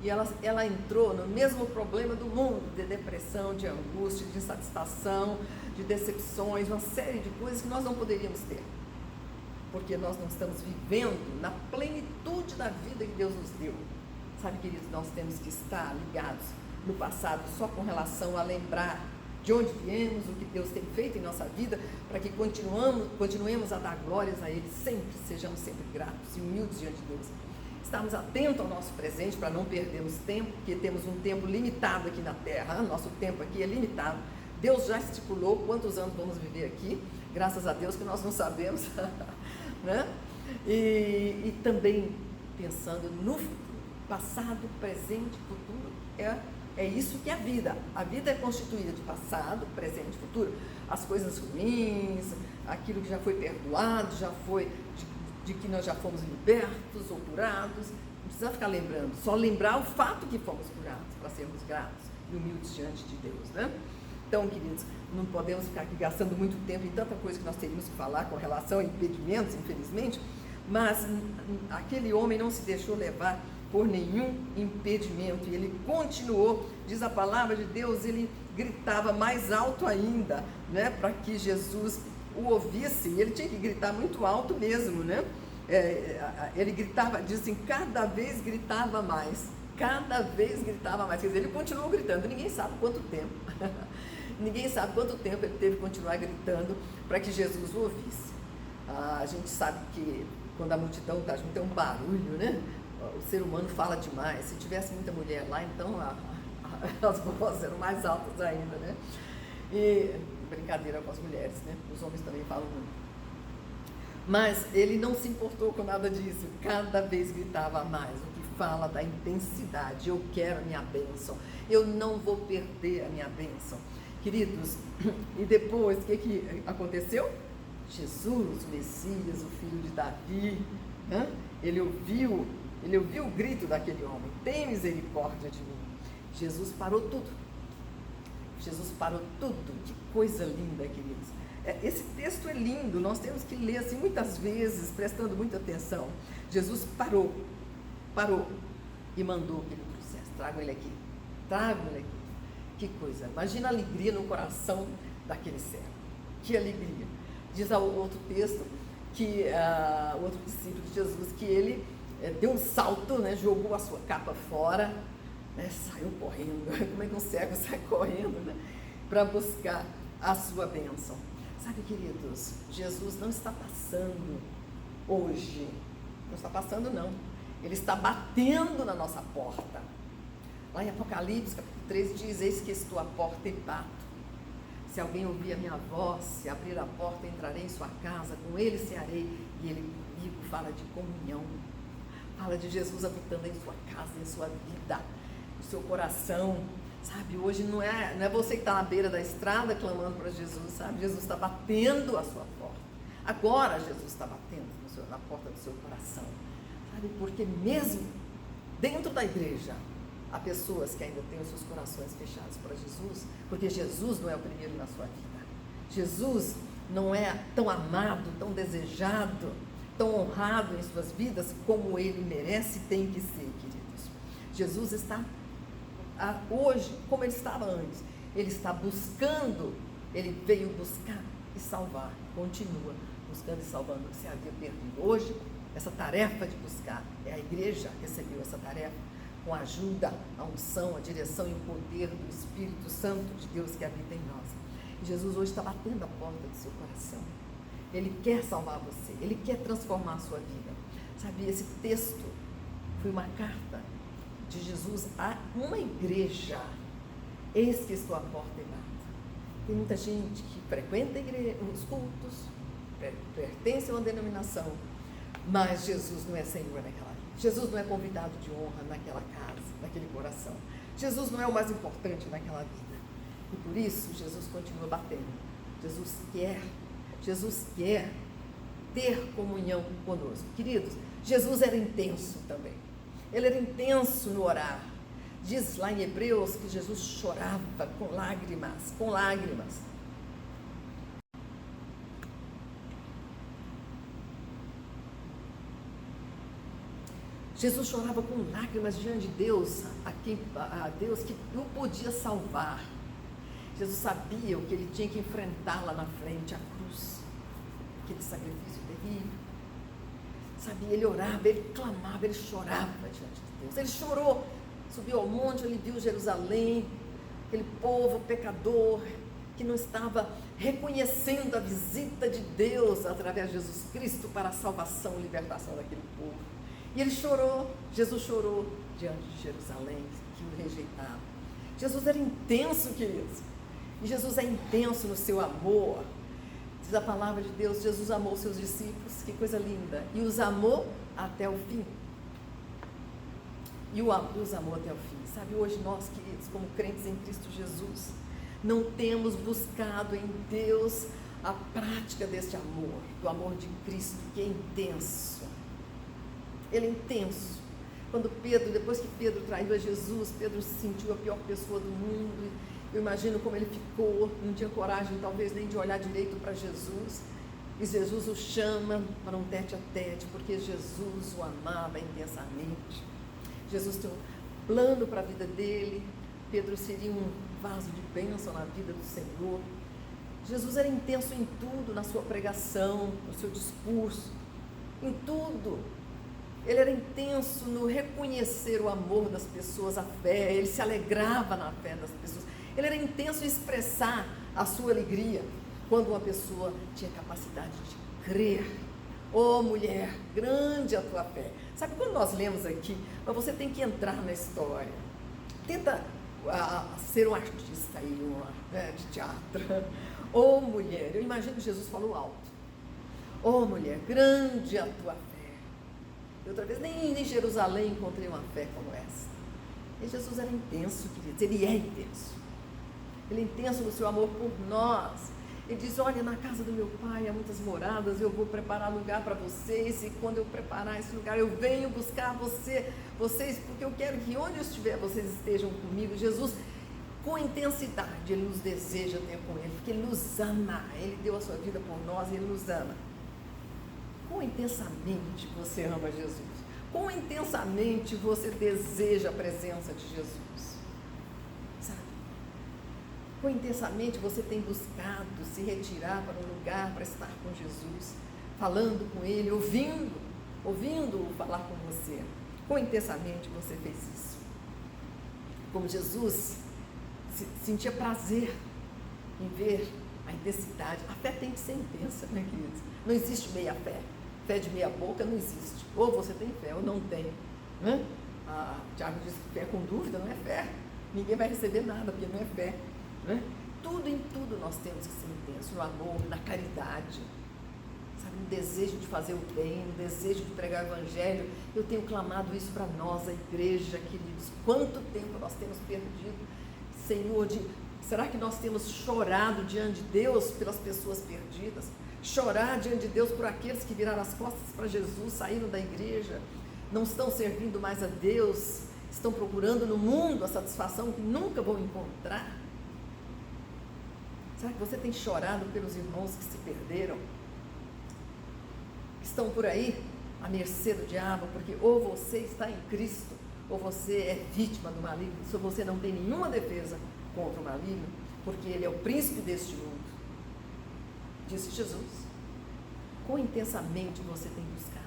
e ela entrou no mesmo problema do mundo, de depressão, de angústia, de insatisfação, de decepções, uma série de coisas que nós não poderíamos ter. Porque nós não estamos vivendo na plenitude da vida que Deus nos deu. Sabe, queridos, nós temos que estar ligados no passado só com relação a lembrar de onde viemos, o que Deus tem feito em nossa vida, para que continuemos a dar glórias a Ele sempre, sejamos sempre gratos e humildes diante de Deus. Estarmos atentos ao nosso presente para não perdermos tempo, porque temos um tempo limitado aqui na Terra, nosso tempo aqui é limitado. Deus já estipulou quantos anos vamos viver aqui, graças a Deus que nós não sabemos. Né? E também pensando no futuro, passado, presente, futuro, é isso que é a vida. A vida é constituída de passado, presente e futuro. As coisas ruins, aquilo que já foi perdoado, já foi de que nós já fomos libertos ou curados. Não precisa ficar lembrando, só lembrar o fato que fomos curados, para sermos gratos e humildes diante de Deus, né? Então, queridos, não podemos ficar aqui gastando muito tempo em tanta coisa que nós teríamos que falar com relação a impedimentos, infelizmente, mas aquele homem não se deixou levar por nenhum impedimento, e ele continuou, diz a palavra de Deus, ele gritava mais alto ainda, né, para que Jesus o ouvisse, e ele tinha que gritar muito alto mesmo, né? Ele gritava, dizem, cada vez gritava mais, cada vez gritava mais. Quer dizer, ele continuou gritando, ninguém sabe quanto tempo. Ninguém sabe quanto tempo ele teve que continuar gritando para que Jesus o ouvisse. A gente sabe que quando a multidão está junto é um barulho, né? O ser humano fala demais. Se tivesse muita mulher lá, então as vozes eram mais altas ainda, né? E brincadeira com as mulheres, né? Os homens também falam muito. Mas ele não se importou com nada disso, cada vez gritava mais, o que fala da intensidade. Eu quero a minha bênção, eu não vou perder a minha bênção. Queridos, e depois, o que aconteceu? Jesus, o Messias, o filho de Davi, né? Ele ouviu o grito daquele homem, tem misericórdia de mim. Jesus parou tudo. Jesus parou tudo. Que coisa linda, queridos. Esse texto é lindo, nós temos que ler assim muitas vezes, prestando muita atenção. Jesus parou e mandou que ele trouxesse. Trago ele aqui. Que coisa. Imagina a alegria no coração daquele servo. Que alegria. Diz o outro texto, que o outro discípulo de Jesus, que ele deu um salto, né, jogou a sua capa fora, né, saiu correndo. Como é que um servo sai correndo, né, para buscar a sua bênção? Sabe, queridos, Jesus não está passando hoje, não está passando não, ele está batendo na nossa porta. Lá em Apocalipse, capítulo 13, diz: eis que estou à porta e bato. Se alguém ouvir a minha voz, se abrir a porta, entrarei em sua casa, com ele cearei. E ele comigo fala de comunhão, fala de Jesus habitando em sua casa, em sua vida, no seu coração. Sabe, hoje não é você que está na beira da estrada clamando para Jesus, sabe? Jesus está batendo a sua porta. Agora Jesus está batendo na porta do seu coração, sabe? Porque mesmo dentro da igreja, há pessoas que ainda têm os seus corações fechados para Jesus, porque Jesus não é o primeiro na sua vida. Jesus não é tão amado, tão desejado, tão honrado em suas vidas como ele merece e tem que ser, queridos. Jesus está hoje, como ele estava antes, ele está buscando, ele veio buscar e salvar, continua buscando e salvando o que se havia perdido. Hoje, essa tarefa de buscar, a igreja recebeu essa tarefa com a ajuda, a unção, a direção e o poder do Espírito Santo de Deus que habita em nós. E Jesus hoje está batendo a porta do seu coração. Ele quer salvar você, ele quer transformar a sua vida. Sabe, esse texto foi uma carta de Jesus a uma igreja. Eis que estou à porta e bato. Tem muita gente que frequenta os cultos, pertence a uma denominação, mas Jesus não é Senhor naquela vida. Jesus não é convidado de honra naquela casa, naquele coração. Jesus não é o mais importante naquela vida. E por isso Jesus continua batendo. Jesus quer ter comunhão conosco. Queridos, Jesus era intenso também. Ele era intenso no orar. Diz lá em Hebreus que Jesus chorava com lágrimas. Jesus chorava com lágrimas diante de Deus, a Deus que o podia salvar. Jesus sabia o que ele tinha que enfrentar lá na frente, a cruz, aquele sacrifício terrível. Sabia, ele orava, ele clamava, ele chorava diante de Deus. Ele chorou, subiu ao monte, ele viu Jerusalém, aquele povo pecador que não estava reconhecendo a visita de Deus através de Jesus Cristo para a salvação e libertação daquele povo. E ele chorou, Jesus chorou diante de Jerusalém, que o rejeitava. Jesus era intenso, queridos. E Jesus é intenso no seu amor. Diz a palavra de Deus, Jesus amou seus discípulos, que coisa linda. E os amou até o fim. E os amou até o fim. Sabe, hoje nós, queridos, como crentes em Cristo Jesus, não temos buscado em Deus a prática deste amor, do amor de Cristo, que é intenso. Ele é intenso. Depois que Pedro traiu a Jesus, Pedro se sentiu a pior pessoa do mundo. Eu imagino como ele ficou, não tinha coragem talvez nem de olhar direito para Jesus. E Jesus o chama para um tete a tete, porque Jesus o amava intensamente. Jesus tem um plano para a vida dele. Pedro seria um vaso de bênção na vida do Senhor. Jesus era intenso em tudo, na sua pregação, no seu discurso, em tudo. Ele era intenso no reconhecer o amor das pessoas, a fé, ele se alegrava na fé das pessoas. Ele era intenso em expressar a sua alegria quando uma pessoa tinha capacidade de crer. Oh, mulher, grande a tua fé. Sabe, quando nós lemos aqui, mas você tem que entrar na história. Tenta ser um artista aí, de teatro. Oh, mulher, eu imagino que Jesus falou alto. Oh, mulher, grande a tua fé. E outra vez, nem em Jerusalém encontrei uma fé como essa. E Jesus era intenso, queridos, ele é intenso. Ele é intenso no seu amor por nós. Ele diz, olha, na casa do meu pai há muitas moradas, eu vou preparar lugar para vocês, e quando eu preparar esse lugar, eu venho buscar vocês, porque eu quero que onde eu estiver, vocês estejam comigo. Jesus, com intensidade, ele nos deseja ter com ele, porque ele nos ama, ele deu a sua vida por nós e ele nos ama. Quão intensamente você ama Jesus? Quão intensamente você deseja a presença de Jesus? Sabe? Quão intensamente você tem buscado se retirar para um lugar para estar com Jesus, falando com ele, ouvindo-o falar com você. Quão intensamente você fez isso? Como Jesus sentia prazer em ver a intensidade. A fé tem que ser intensa, né, queridos? Não existe meia fé. Fé de meia boca não existe. Ou você tem fé ou não tem. Né? Tiago diz que fé com dúvida não é fé. Ninguém vai receber nada porque não é fé. Né? Tudo em tudo nós temos que ser intenso. No amor, na caridade. Sabe, no desejo de fazer o bem, no desejo de pregar o evangelho. Eu tenho clamado isso para nós, a igreja, queridos. Quanto tempo nós temos perdido, Senhor, será que nós temos chorado diante de Deus pelas pessoas perdidas? Chorar diante de Deus por aqueles que viraram as costas para Jesus, saíram da igreja, não estão servindo mais a Deus, estão procurando no mundo a satisfação que nunca vão encontrar? Será que você tem chorado pelos irmãos que se perderam? Que estão por aí, à mercê do diabo, porque ou você está em Cristo, ou você é vítima do maligno, se você não tem nenhuma defesa contra o maligno, porque ele é o príncipe deste mundo. Disse Jesus. Quão intensamente você tem buscado?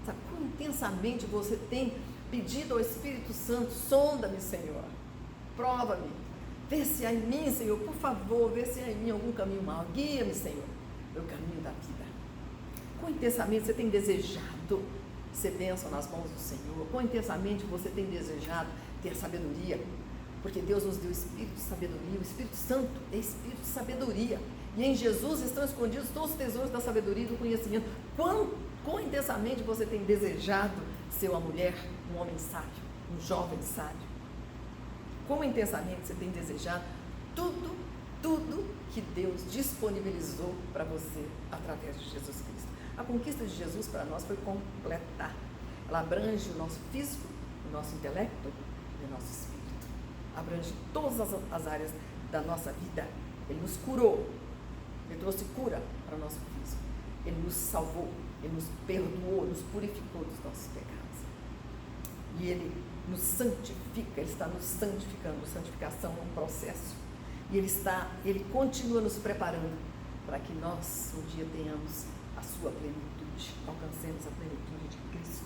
Sabe, quão intensamente você tem pedido ao Espírito Santo, sonda-me, Senhor, prova-me, vê se há em mim, Senhor, por favor, vê se há em mim algum caminho mau, guia-me, Senhor, no caminho da vida. Quão intensamente você tem desejado ser bênção nas mãos do Senhor? Quão intensamente você tem desejado ter sabedoria? Porque Deus nos deu o Espírito de sabedoria, o Espírito Santo é Espírito de sabedoria. E em Jesus estão escondidos todos os tesouros da sabedoria e do conhecimento. Quão intensamente você tem desejado ser uma mulher, um homem sábio, um jovem sábio? Quão intensamente você tem desejado tudo que Deus disponibilizou para você através de Jesus Cristo? A conquista de Jesus para nós foi completa. Ela abrange o nosso físico, o nosso intelecto e o nosso espírito. Abrange todas as áreas da nossa vida. Ele nos curou. Ele trouxe cura para o nosso físico. Ele nos salvou, Ele nos perdoou, nos purificou dos nossos pecados. E Ele nos santifica, Ele está nos santificando. Santificação é um processo. E Ele continua nos preparando para que nós um dia tenhamos a sua plenitude, alcancemos a plenitude de Cristo.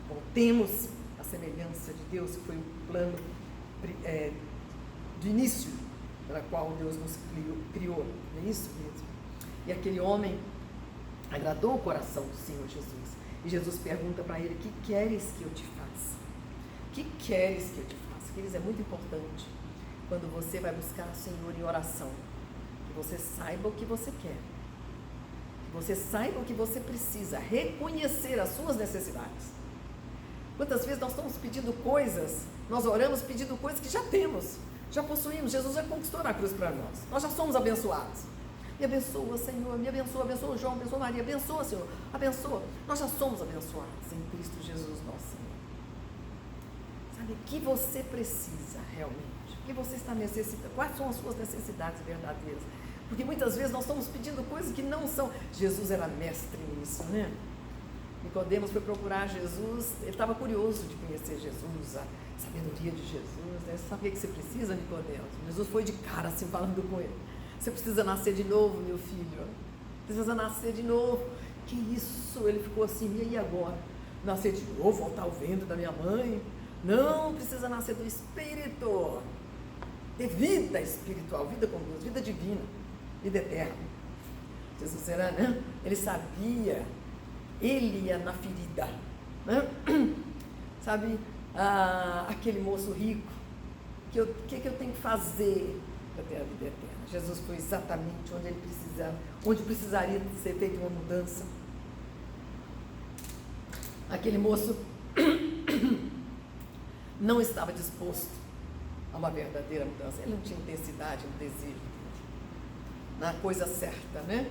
Voltemos à semelhança de Deus, que foi o plano do início, pela qual Deus nos criou, não é isso mesmo? E aquele homem agradou o coração do Senhor Jesus. E Jesus pergunta para ele, que queres que eu te faça? Que queres que eu te faça? Queridos, é muito importante, quando você vai buscar o Senhor em oração, que você saiba o que você quer, que você saiba o que você precisa, reconhecer as suas necessidades. Quantas vezes nós estamos pedindo coisas, nós oramos pedindo coisas que já temos, já possuímos. Jesus já conquistou na cruz para nós já somos abençoados. Me abençoa, Senhor, me abençoa, abençoa João, abençoa Maria, abençoa, Senhor, abençoa. Nós já somos abençoados em Cristo Jesus, nosso Senhor. Sabe, o que você precisa realmente? O que você está necessitando? Quais são as suas necessidades verdadeiras? Porque muitas vezes nós estamos pedindo coisas que não são. Jesus era mestre nisso, né? Nicodemos foi procurar Jesus, ele estava curioso de conhecer Jesus, a sabedoria de Jesus, né? Sabe o que você precisa, Nicodemos? Jesus foi de cara assim, falando com ele. Você precisa nascer de novo, meu filho. Precisa nascer de novo. Que isso? Ele ficou assim, e aí agora? nascer de novo, voltar ao ventre da minha mãe. Não, precisa nascer do Espírito. Ter vida espiritual, vida com Deus, vida divina, vida eterna. Jesus era, né? Ele sabia, ele ia na ferida, né? Sabe, aquele moço rico, que eu tenho que fazer para ter a vida eterna? Jesus foi exatamente onde ele precisava, onde precisaria ser feita uma mudança. Aquele moço não estava disposto a uma verdadeira mudança. Ele não tinha intensidade no desejo dele, na coisa certa, né?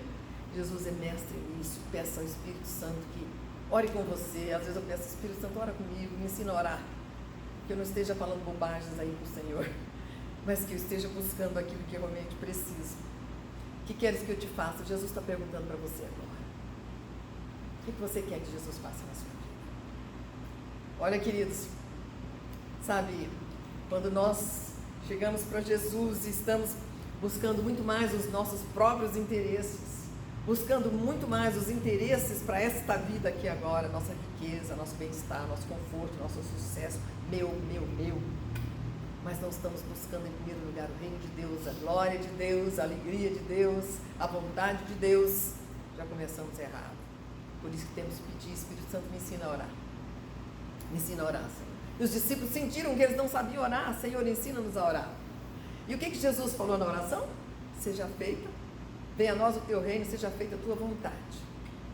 Jesus é mestre nisso. Peça ao Espírito Santo que ore com você. Às vezes eu peço, Espírito Santo, ora comigo, me ensina a orar, que eu não esteja falando bobagens aí para o Senhor, mas que eu esteja buscando aquilo que eu realmente preciso. O que queres que eu te faça? Jesus está perguntando para você agora. O que você quer que Jesus faça na sua vida? Olha, queridos, sabe, quando nós chegamos para Jesus e estamos buscando muito mais os nossos próprios interesses, buscando muito mais os interesses para esta vida aqui agora, nossa riqueza, nosso bem-estar, nosso conforto, nosso sucesso, meu, mas não estamos buscando em primeiro lugar o reino de Deus, a glória de Deus, a alegria de Deus, a vontade de Deus, já começamos errado. Por isso que temos que pedir, Espírito Santo, me ensina a orar. Me ensina a orar, Senhor. E os discípulos sentiram que eles não sabiam orar. Senhor, ensina-nos a orar. E o que Jesus falou na oração? Seja feita, venha a nós o teu reino, seja feita a tua vontade,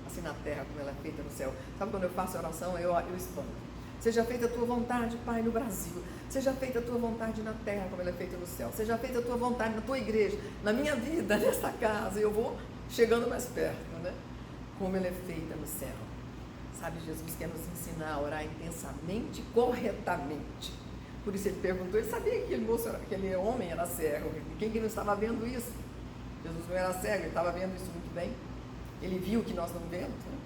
assim na terra como ela é feita no céu. Sabe, quando eu faço a oração, eu expando. Seja feita a tua vontade, Pai, no Brasil. Seja feita a tua vontade na terra como ela é feita no céu. Seja feita a tua vontade na tua igreja, na minha vida, nesta casa. E eu vou chegando mais perto, né? Como ela é feita no céu. Sabe, Jesus quer nos ensinar a orar intensamente, corretamente. Por isso ele perguntou, ele sabia que aquele homem era cego. Quem que não estava vendo isso? Jesus não era cego, ele estava vendo isso muito bem. Ele viu o que nós não vemos. Né?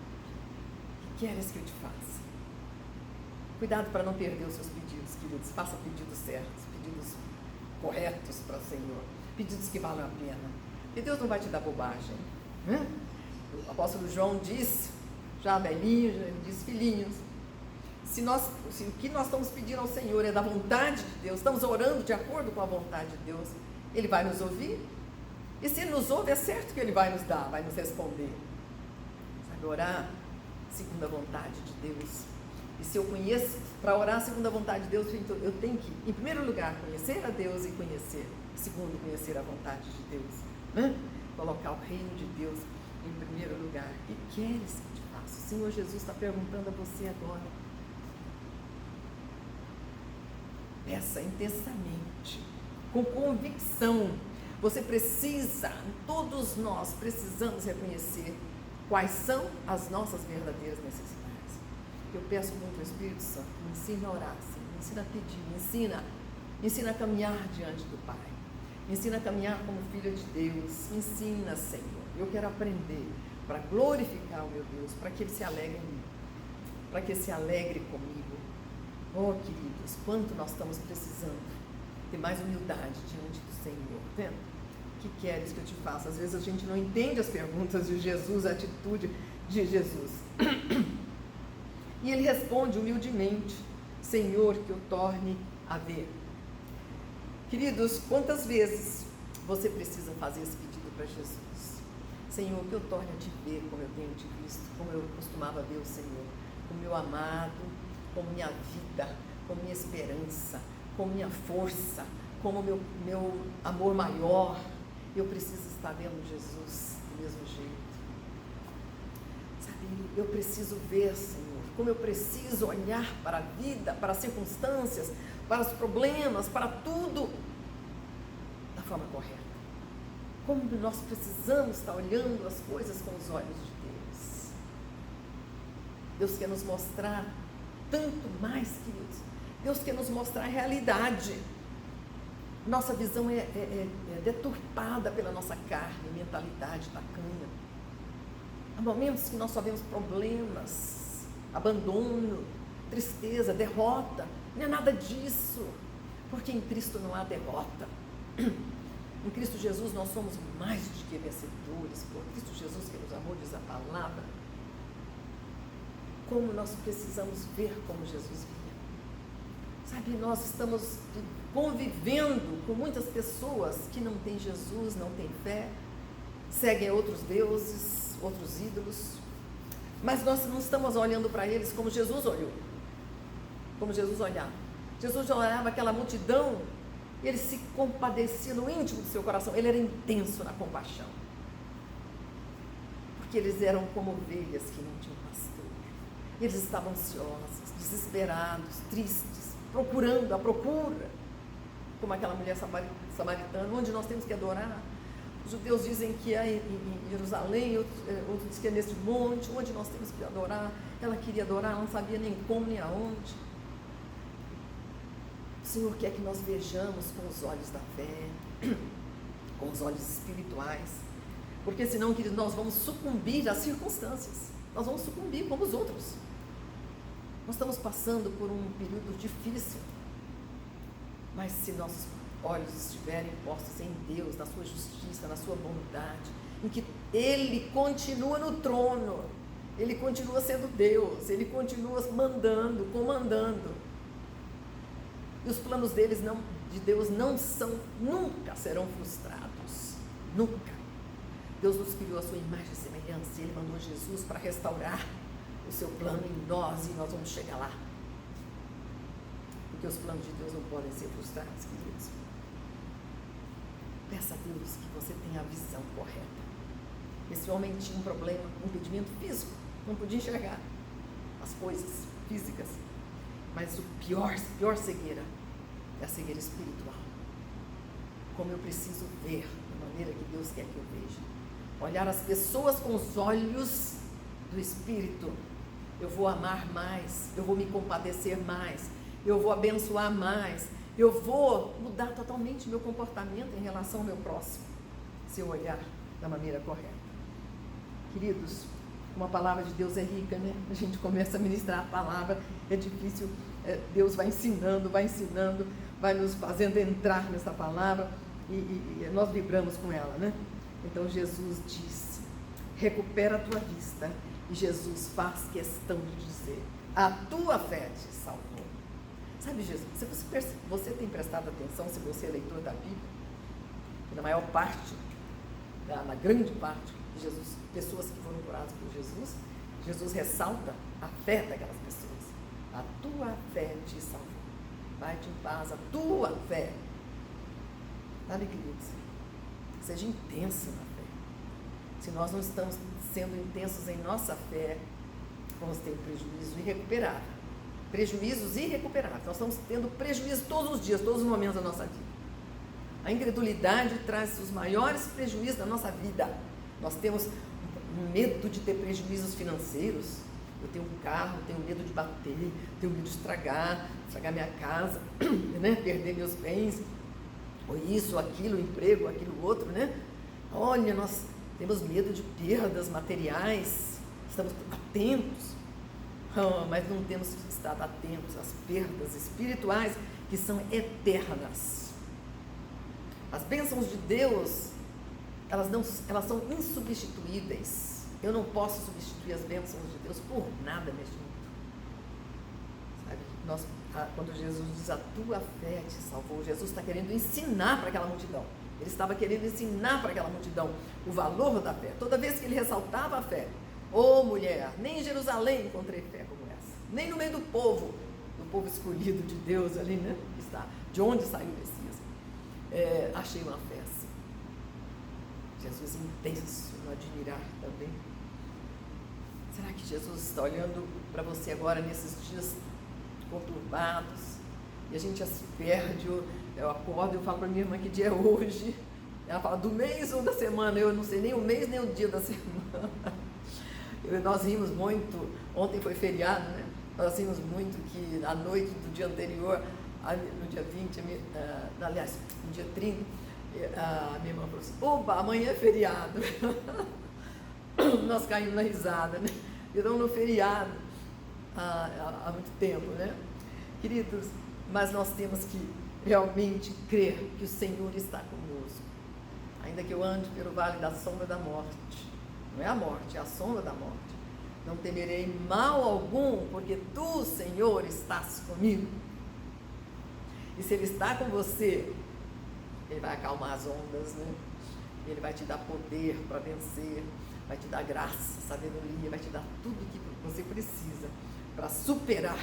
O que queres que eu te faça? Cuidado para não perder os seus pedidos, queridos. Faça pedidos certos, pedidos corretos para o Senhor. Pedidos que valem a pena. E Deus não vai te dar bobagem. Né? O apóstolo João disse, já velhinho, ele disse, filhinhos, se o que nós estamos pedindo ao Senhor é da vontade de Deus, estamos orando de acordo com a vontade de Deus, Ele vai nos ouvir. E se Ele nos ouve, é certo que Ele vai nos dar, vai nos responder. Sabe, orar segundo a vontade de Deus. E se eu conheço, para orar segundo a vontade de Deus, eu tenho que, em primeiro lugar, conhecer a Deus e segundo, conhecer a vontade de Deus. Né? Colocar o reino de Deus em primeiro lugar. O que queres que te faça? O Senhor Jesus está perguntando a você agora. Peça intensamente, com convicção. Você precisa, todos nós precisamos reconhecer quais são as nossas verdadeiras necessidades. Eu peço muito ao Espírito Santo, me ensina a orar, Senhor, me ensina a pedir, me ensina a caminhar diante do Pai, me ensina a caminhar como filha de Deus, me ensina, Senhor, eu quero aprender para glorificar o meu Deus, para que Ele se alegre em mim, para que Ele se alegre comigo. Oh, queridos, quanto nós estamos precisando ter mais humildade diante do Senhor, vendo? O que queres que eu te faça? Às vezes a gente não entende as perguntas de Jesus, a atitude de Jesus. E ele responde humildemente, Senhor, que eu torne a ver. Queridos, quantas vezes você precisa fazer esse pedido para Jesus? Senhor, que eu torne a te ver como eu tenho te visto, como eu costumava ver o Senhor, como meu amado, como minha vida, como minha esperança, como minha força, como meu amor maior. Eu preciso estar vendo Jesus do mesmo jeito. Sabe, eu preciso ver, Senhor, como eu preciso olhar para a vida, para as circunstâncias, para os problemas, para tudo da forma correta. Como nós precisamos estar olhando as coisas com os olhos de Deus. Deus quer nos mostrar tanto mais, queridos. Deus quer nos mostrar a realidade. Nossa visão é deturpada pela nossa carne, mentalidade tacanha. Há momentos que nós só vemos problemas, abandono, tristeza, derrota. Não é nada disso, porque em Cristo não há derrota. Em Cristo Jesus nós somos mais do que vencedores. Por Cristo Jesus que nos amou, diz a palavra. como nós precisamos ver como Jesus via. Sabe, nós estamos convivendo com muitas pessoas que não têm Jesus, não têm fé, seguem outros deuses, outros ídolos, mas nós não estamos olhando para eles como Jesus olhou, como Jesus olhava. Jesus olhava aquela multidão e ele se compadecia no íntimo do seu coração, ele era intenso na compaixão, porque eles eram como ovelhas que não tinham pastor, eles estavam ansiosos, desesperados, tristes, procurando, à procura, como aquela mulher samaritana, onde nós temos que adorar. Os judeus dizem que é em Jerusalém, outros dizem que é nesse monte, onde nós temos que adorar. Ela queria adorar, ela não sabia nem como, nem aonde. O Senhor quer que nós vejamos com os olhos da fé, com os olhos espirituais, porque senão, queridos, nós vamos sucumbir às circunstâncias, nós vamos sucumbir como os outros. Nós estamos passando por um período difícil, mas se nossos olhos estiverem postos em Deus, na sua justiça, na sua bondade, em que Ele continua no trono, Ele continua sendo Deus, Ele continua mandando, comandando, e os planos de Deus nunca serão frustrados, nunca. Deus nos criou a sua imagem e semelhança, e Ele mandou Jesus para restaurar o seu plano em nós, e nós vamos chegar lá, porque os planos de Deus não podem ser frustrados, queridos. Peça a Deus que você tenha a visão correta. Esse homem tinha um problema, um impedimento físico, não podia enxergar as coisas físicas, mas a pior cegueira é a cegueira espiritual. Como eu preciso ver da maneira que Deus quer que eu veja, olhar as pessoas com os olhos do Espírito. Eu vou amar mais, eu vou me compadecer mais, eu vou abençoar mais, eu vou mudar totalmente meu comportamento em relação ao meu próximo, se eu olhar da maneira correta. Queridos, uma palavra de Deus é rica, né? A gente começa a ministrar a palavra, é difícil, Deus vai ensinando, vai nos fazendo entrar nessa palavra e nós vibramos com ela, né? Então Jesus disse, recupera a tua vista, e Jesus faz questão de dizer, a tua fé te salvou. Sabe, Jesus, se você tem prestado atenção, se você é leitor da Bíblia, na maior parte, na grande parte de Jesus, pessoas que foram curadas por Jesus, Jesus ressalta a fé daquelas pessoas. A tua fé te salvou. Vai-te em paz, a tua fé. Sabe, queridos, seja intenso na fé. Se nós não estamos sendo intensos em nossa fé, vamos ter prejuízo irrecuperável. Prejuízos irrecuperáveis. Nós estamos tendo prejuízo todos os dias, todos os momentos da nossa vida. A incredulidade traz os maiores prejuízos da nossa vida. Nós temos medo de ter prejuízos financeiros. Eu tenho um carro, tenho medo de bater, tenho medo de estragar minha casa, né? Perder meus bens, ou isso, aquilo, emprego, aquilo outro, né? Olha, nós temos medo de perdas materiais, estamos atentos. Mas não temos estado atentos às perdas espirituais que são eternas. As bênçãos de Deus, elas são insubstituíveis. Eu não posso substituir as bênçãos de Deus por nada neste mundo. Sabe? Quando Jesus diz, a tua fé te salvou, Jesus está querendo ensinar para aquela multidão. Ele estava querendo ensinar para aquela multidão o valor da fé. Toda vez que ele ressaltava a fé, mulher, nem em Jerusalém encontrei fé como essa, nem no meio do povo escolhido de Deus ali, né? Está, de onde saiu o Messias, achei uma fé assim. Jesus intenso no admirar também. Será que Jesus está olhando para você agora nesses dias conturbados e a gente já se perde? Eu acordo e eu falo para minha irmã que dia é hoje, ela fala do mês ou da semana, eu não sei nem o mês nem o dia da semana. Nós rimos muito, ontem foi feriado, né? Nós rimos muito que à noite do dia anterior, no dia 20, aliás, no dia 30, a minha irmã falou assim, opa, amanhã é feriado. Nós caímos na risada, né? Então no feriado, há muito tempo, né? Queridos, mas nós temos que realmente crer que o Senhor está conosco. Ainda que eu ande pelo vale da sombra da morte, não é a morte, é a sombra da morte, Não temerei mal algum, porque tu, Senhor, estás comigo. E se Ele está com você, Ele vai acalmar as ondas, né? Ele vai te dar poder para vencer, vai te dar graça, sabedoria, vai te dar tudo o que você precisa para superar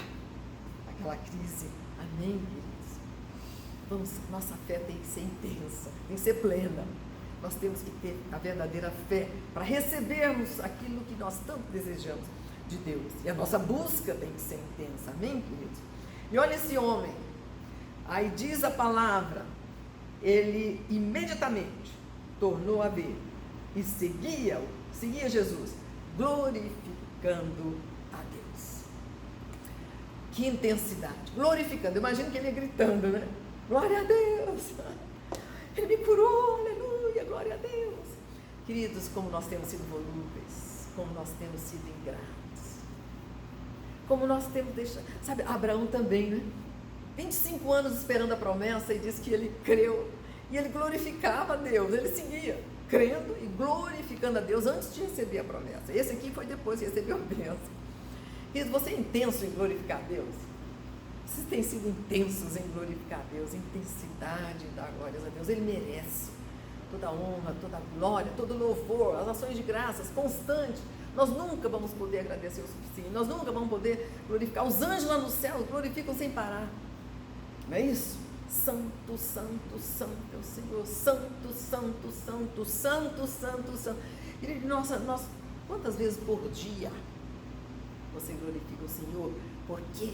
aquela crise. Amém, queridos? Nossa fé tem que ser intensa, tem que ser plena. Nós temos que ter a verdadeira fé para recebermos aquilo que nós tanto desejamos de Deus. E a nossa busca tem que ser intensa. Amém, queridos? E olha esse homem. Aí diz a palavra, ele imediatamente tornou a ver e seguia Jesus, glorificando a Deus. Que intensidade, glorificando. Imagina que ele ia gritando, né? Glória a Deus, Ele me curou, aleluia, glória a Deus. Queridos, como nós temos sido volúveis, como nós temos sido ingratos, como nós temos deixado, sabe, Abraão também, né? 25 anos esperando a promessa e diz que ele creu, e ele glorificava a Deus, ele seguia crendo e glorificando a Deus antes de receber a promessa. Esse aqui foi depois que recebeu a bênção. Queridos, você é intenso em glorificar a Deus? Vocês têm sido intensos em glorificar a Deus, intensidade em dar glórias a Deus. Ele merece toda a honra, toda a glória, todo o louvor, as ações de graças constantes. Nós nunca vamos poder agradecer o suficiente, nós nunca vamos poder glorificar. Os anjos lá no céu glorificam sem parar. Não é isso? Santo, santo, santo é o Senhor. Santo, santo, santo, santo, santo, santo. Nossa, quantas vezes por dia você glorifica o Senhor? Por quê?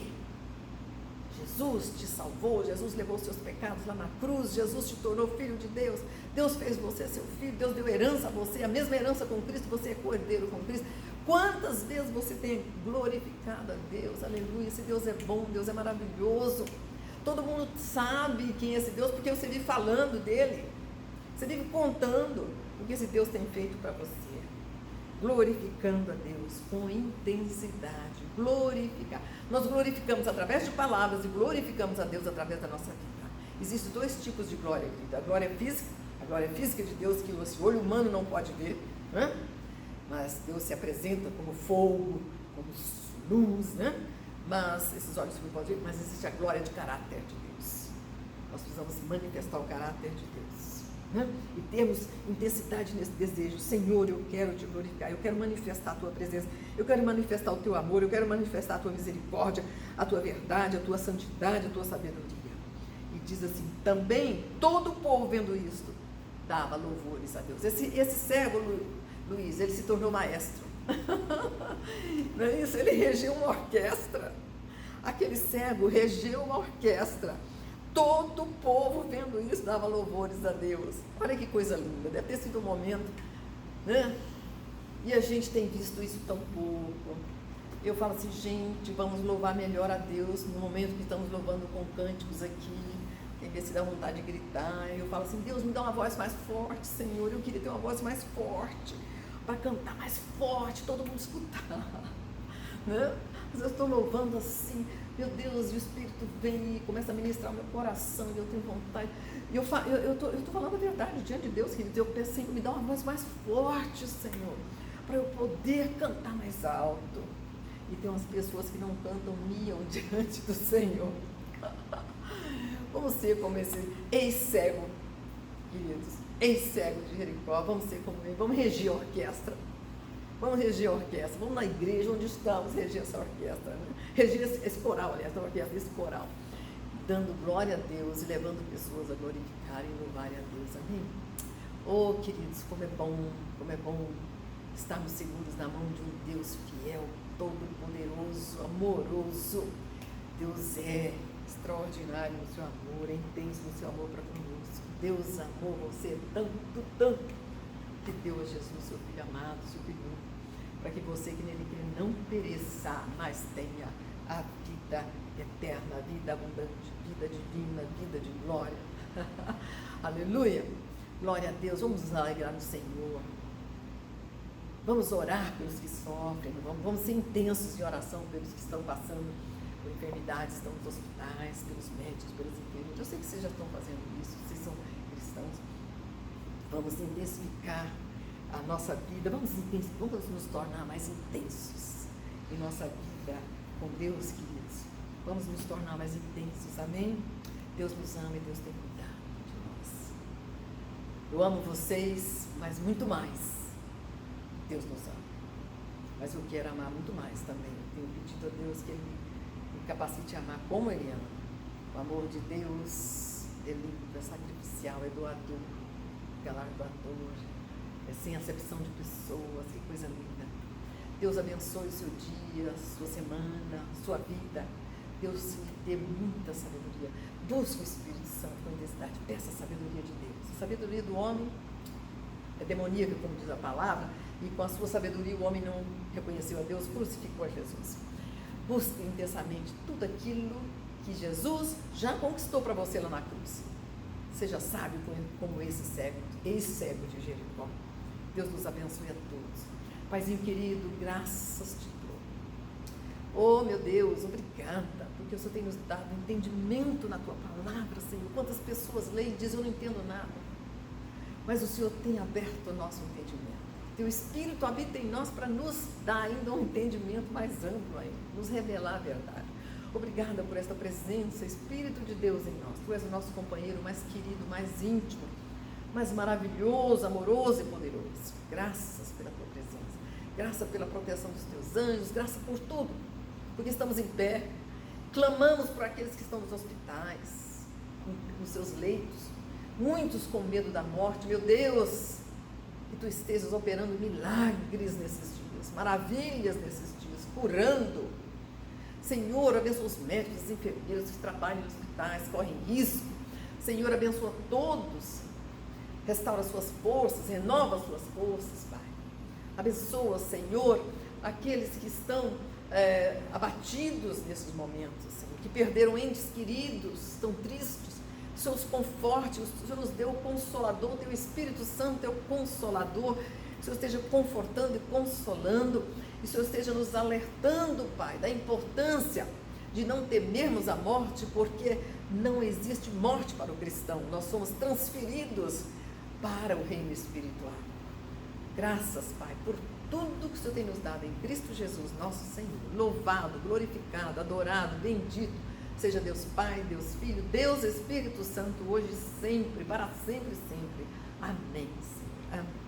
Jesus te salvou, Jesus levou os seus pecados lá na cruz, Jesus te tornou filho de Deus, Deus fez você seu filho, Deus deu herança a você, a mesma herança com Cristo, você é cordeiro com Cristo. Quantas vezes você tem glorificado a Deus? Aleluia, esse Deus é bom, Deus é maravilhoso. Todo mundo sabe quem é esse Deus, porque você vive falando dele, você vive contando o que esse Deus tem feito para você. Glorificando a Deus com intensidade, glorificar. Nós glorificamos através de palavras e glorificamos a Deus através da nossa vida. Existem dois tipos de glória, querida. A glória física de Deus que o olho humano não pode ver, né? Mas Deus se apresenta como fogo, como luz, né? Mas esses olhos não podem ver, mas existe a glória de caráter de Deus. Nós precisamos manifestar o caráter de Deus, né? E termos intensidade nesse desejo. Senhor, eu quero te glorificar, eu quero manifestar a tua presença, eu quero manifestar o teu amor, eu quero manifestar a tua misericórdia, a tua verdade, a tua santidade, a tua sabedoria. E diz assim, também todo o povo vendo isto, dava louvores a Deus. Esse cego, Luiz, ele se tornou maestro. Não é isso? Ele regeu uma orquestra. Aquele cego regeu uma orquestra. Todo o povo vendo isso dava louvores a Deus. Olha que coisa linda, deve ter sido um momento, né? E a gente tem visto isso tão pouco. Eu falo assim, gente, vamos louvar melhor a Deus no momento que estamos louvando com cânticos aqui. Tem vezes se dá vontade de gritar. Eu falo assim, Deus, me dá uma voz mais forte, Senhor. Eu queria ter uma voz mais forte, para cantar mais forte, todo mundo escutar, né? Mas eu estou louvando assim, meu Deus, e o Espírito vem e começa a ministrar o meu coração, e eu tenho vontade, e eu estou falando a verdade diante de Deus, querido. Eu peço, Senhor, me dá uma voz mais forte, Senhor, para eu poder cantar mais alto. E tem umas pessoas que não cantam, miam diante do Senhor. Vamos ser como esse ex-cego, queridos, ex-cego de Jericó. Vamos ser como ele, vamos reger a orquestra. Vamos reger a orquestra, vamos na igreja onde estamos, reger essa orquestra, né? Reger esse coral, aliás, não orquestra, esse coral, dando glória a Deus e levando pessoas a glorificarem e louvarem a Deus, amém? Oh, queridos, como é bom estarmos seguros na mão de um Deus fiel, todo-poderoso, amoroso. Deus é extraordinário no seu amor, é intenso no seu amor para conosco. Deus amou você tanto, tanto, que deu a Jesus, seu Filho amado, seu Filho único, para que você que nele crê não pereça, mas tenha a vida eterna, a vida abundante, vida divina, vida de glória. Aleluia! Glória a Deus. Vamos nos alegrar no Senhor. Vamos orar pelos que sofrem, vamos ser intensos em oração pelos que estão passando por enfermidades, estão nos hospitais, pelos médicos, pelos enfermeiros. Eu sei que vocês já estão fazendo isso, vocês são cristãos. Vamos intensificar a nossa vida, vamos nos tornar mais intensos em nossa vida com Deus, queridos. Vamos nos tornar mais intensos, amém? Deus nos ama e Deus tem cuidado de nós. Eu amo vocês, mas muito mais. Deus nos ama. Mas eu quero amar muito mais também. Eu tenho pedido a Deus que Ele me capacite a amar como Ele ama. O amor de Deus é limpo, é sacrificial, é doador, galardoador, é sem acepção de pessoas, que coisa linda. Deus abençoe o seu dia, sua semana, sua vida. Deus lhe dê muita sabedoria. Busque o Espírito Santo com intensidade. Peça a sabedoria de Deus. A sabedoria do homem é demoníaca, como diz a palavra, e com a sua sabedoria o homem não reconheceu a Deus, crucificou a Jesus. Busque intensamente tudo aquilo que Jesus já conquistou para você lá na cruz. Seja sábio como esse cego de Jericó. Deus nos abençoe a todos. Paizinho querido, graças te dou. Oh, meu Deus, obrigada, porque o Senhor tem nos dado entendimento na tua palavra, Senhor. Quantas pessoas leem e dizem, eu não entendo nada. Mas o Senhor tem aberto o nosso entendimento. Teu Espírito habita em nós para nos dar ainda um entendimento mais amplo ainda, nos revelar a verdade. Obrigada por esta presença, Espírito de Deus em nós. Tu és o nosso companheiro mais querido, mais íntimo, mais maravilhoso, amoroso e poderoso. Graças pela tua presença, graças pela proteção dos teus anjos, graças por tudo, porque estamos em pé, clamamos por aqueles que estão nos hospitais, nos seus leitos, muitos com medo da morte. Meu Deus, que tu estejas operando milagres nesses dias, maravilhas nesses dias, curando. Senhor, abençoa os médicos, os enfermeiros que trabalham em hospitais, correm risco. Senhor, abençoa todos, restaura suas forças, renova suas forças, Pai. Abençoa, Senhor, aqueles que estão abatidos nesses momentos, Senhor, que perderam entes queridos, estão tristes. O Senhor os conforte, o Senhor nos deu o Consolador, o Teu Espírito Santo é o Consolador. O Senhor esteja confortando e consolando, e o Senhor esteja nos alertando, Pai, da importância de não temermos a morte, porque não existe morte para o cristão. Nós somos transferidos para o reino espiritual. Graças, Pai, por tudo que o Senhor tem nos dado em Cristo Jesus, nosso Senhor. Louvado, glorificado, adorado, bendito seja Deus Pai, Deus Filho, Deus Espírito Santo, hoje e sempre, para sempre e sempre. Amém, Senhor. Amém.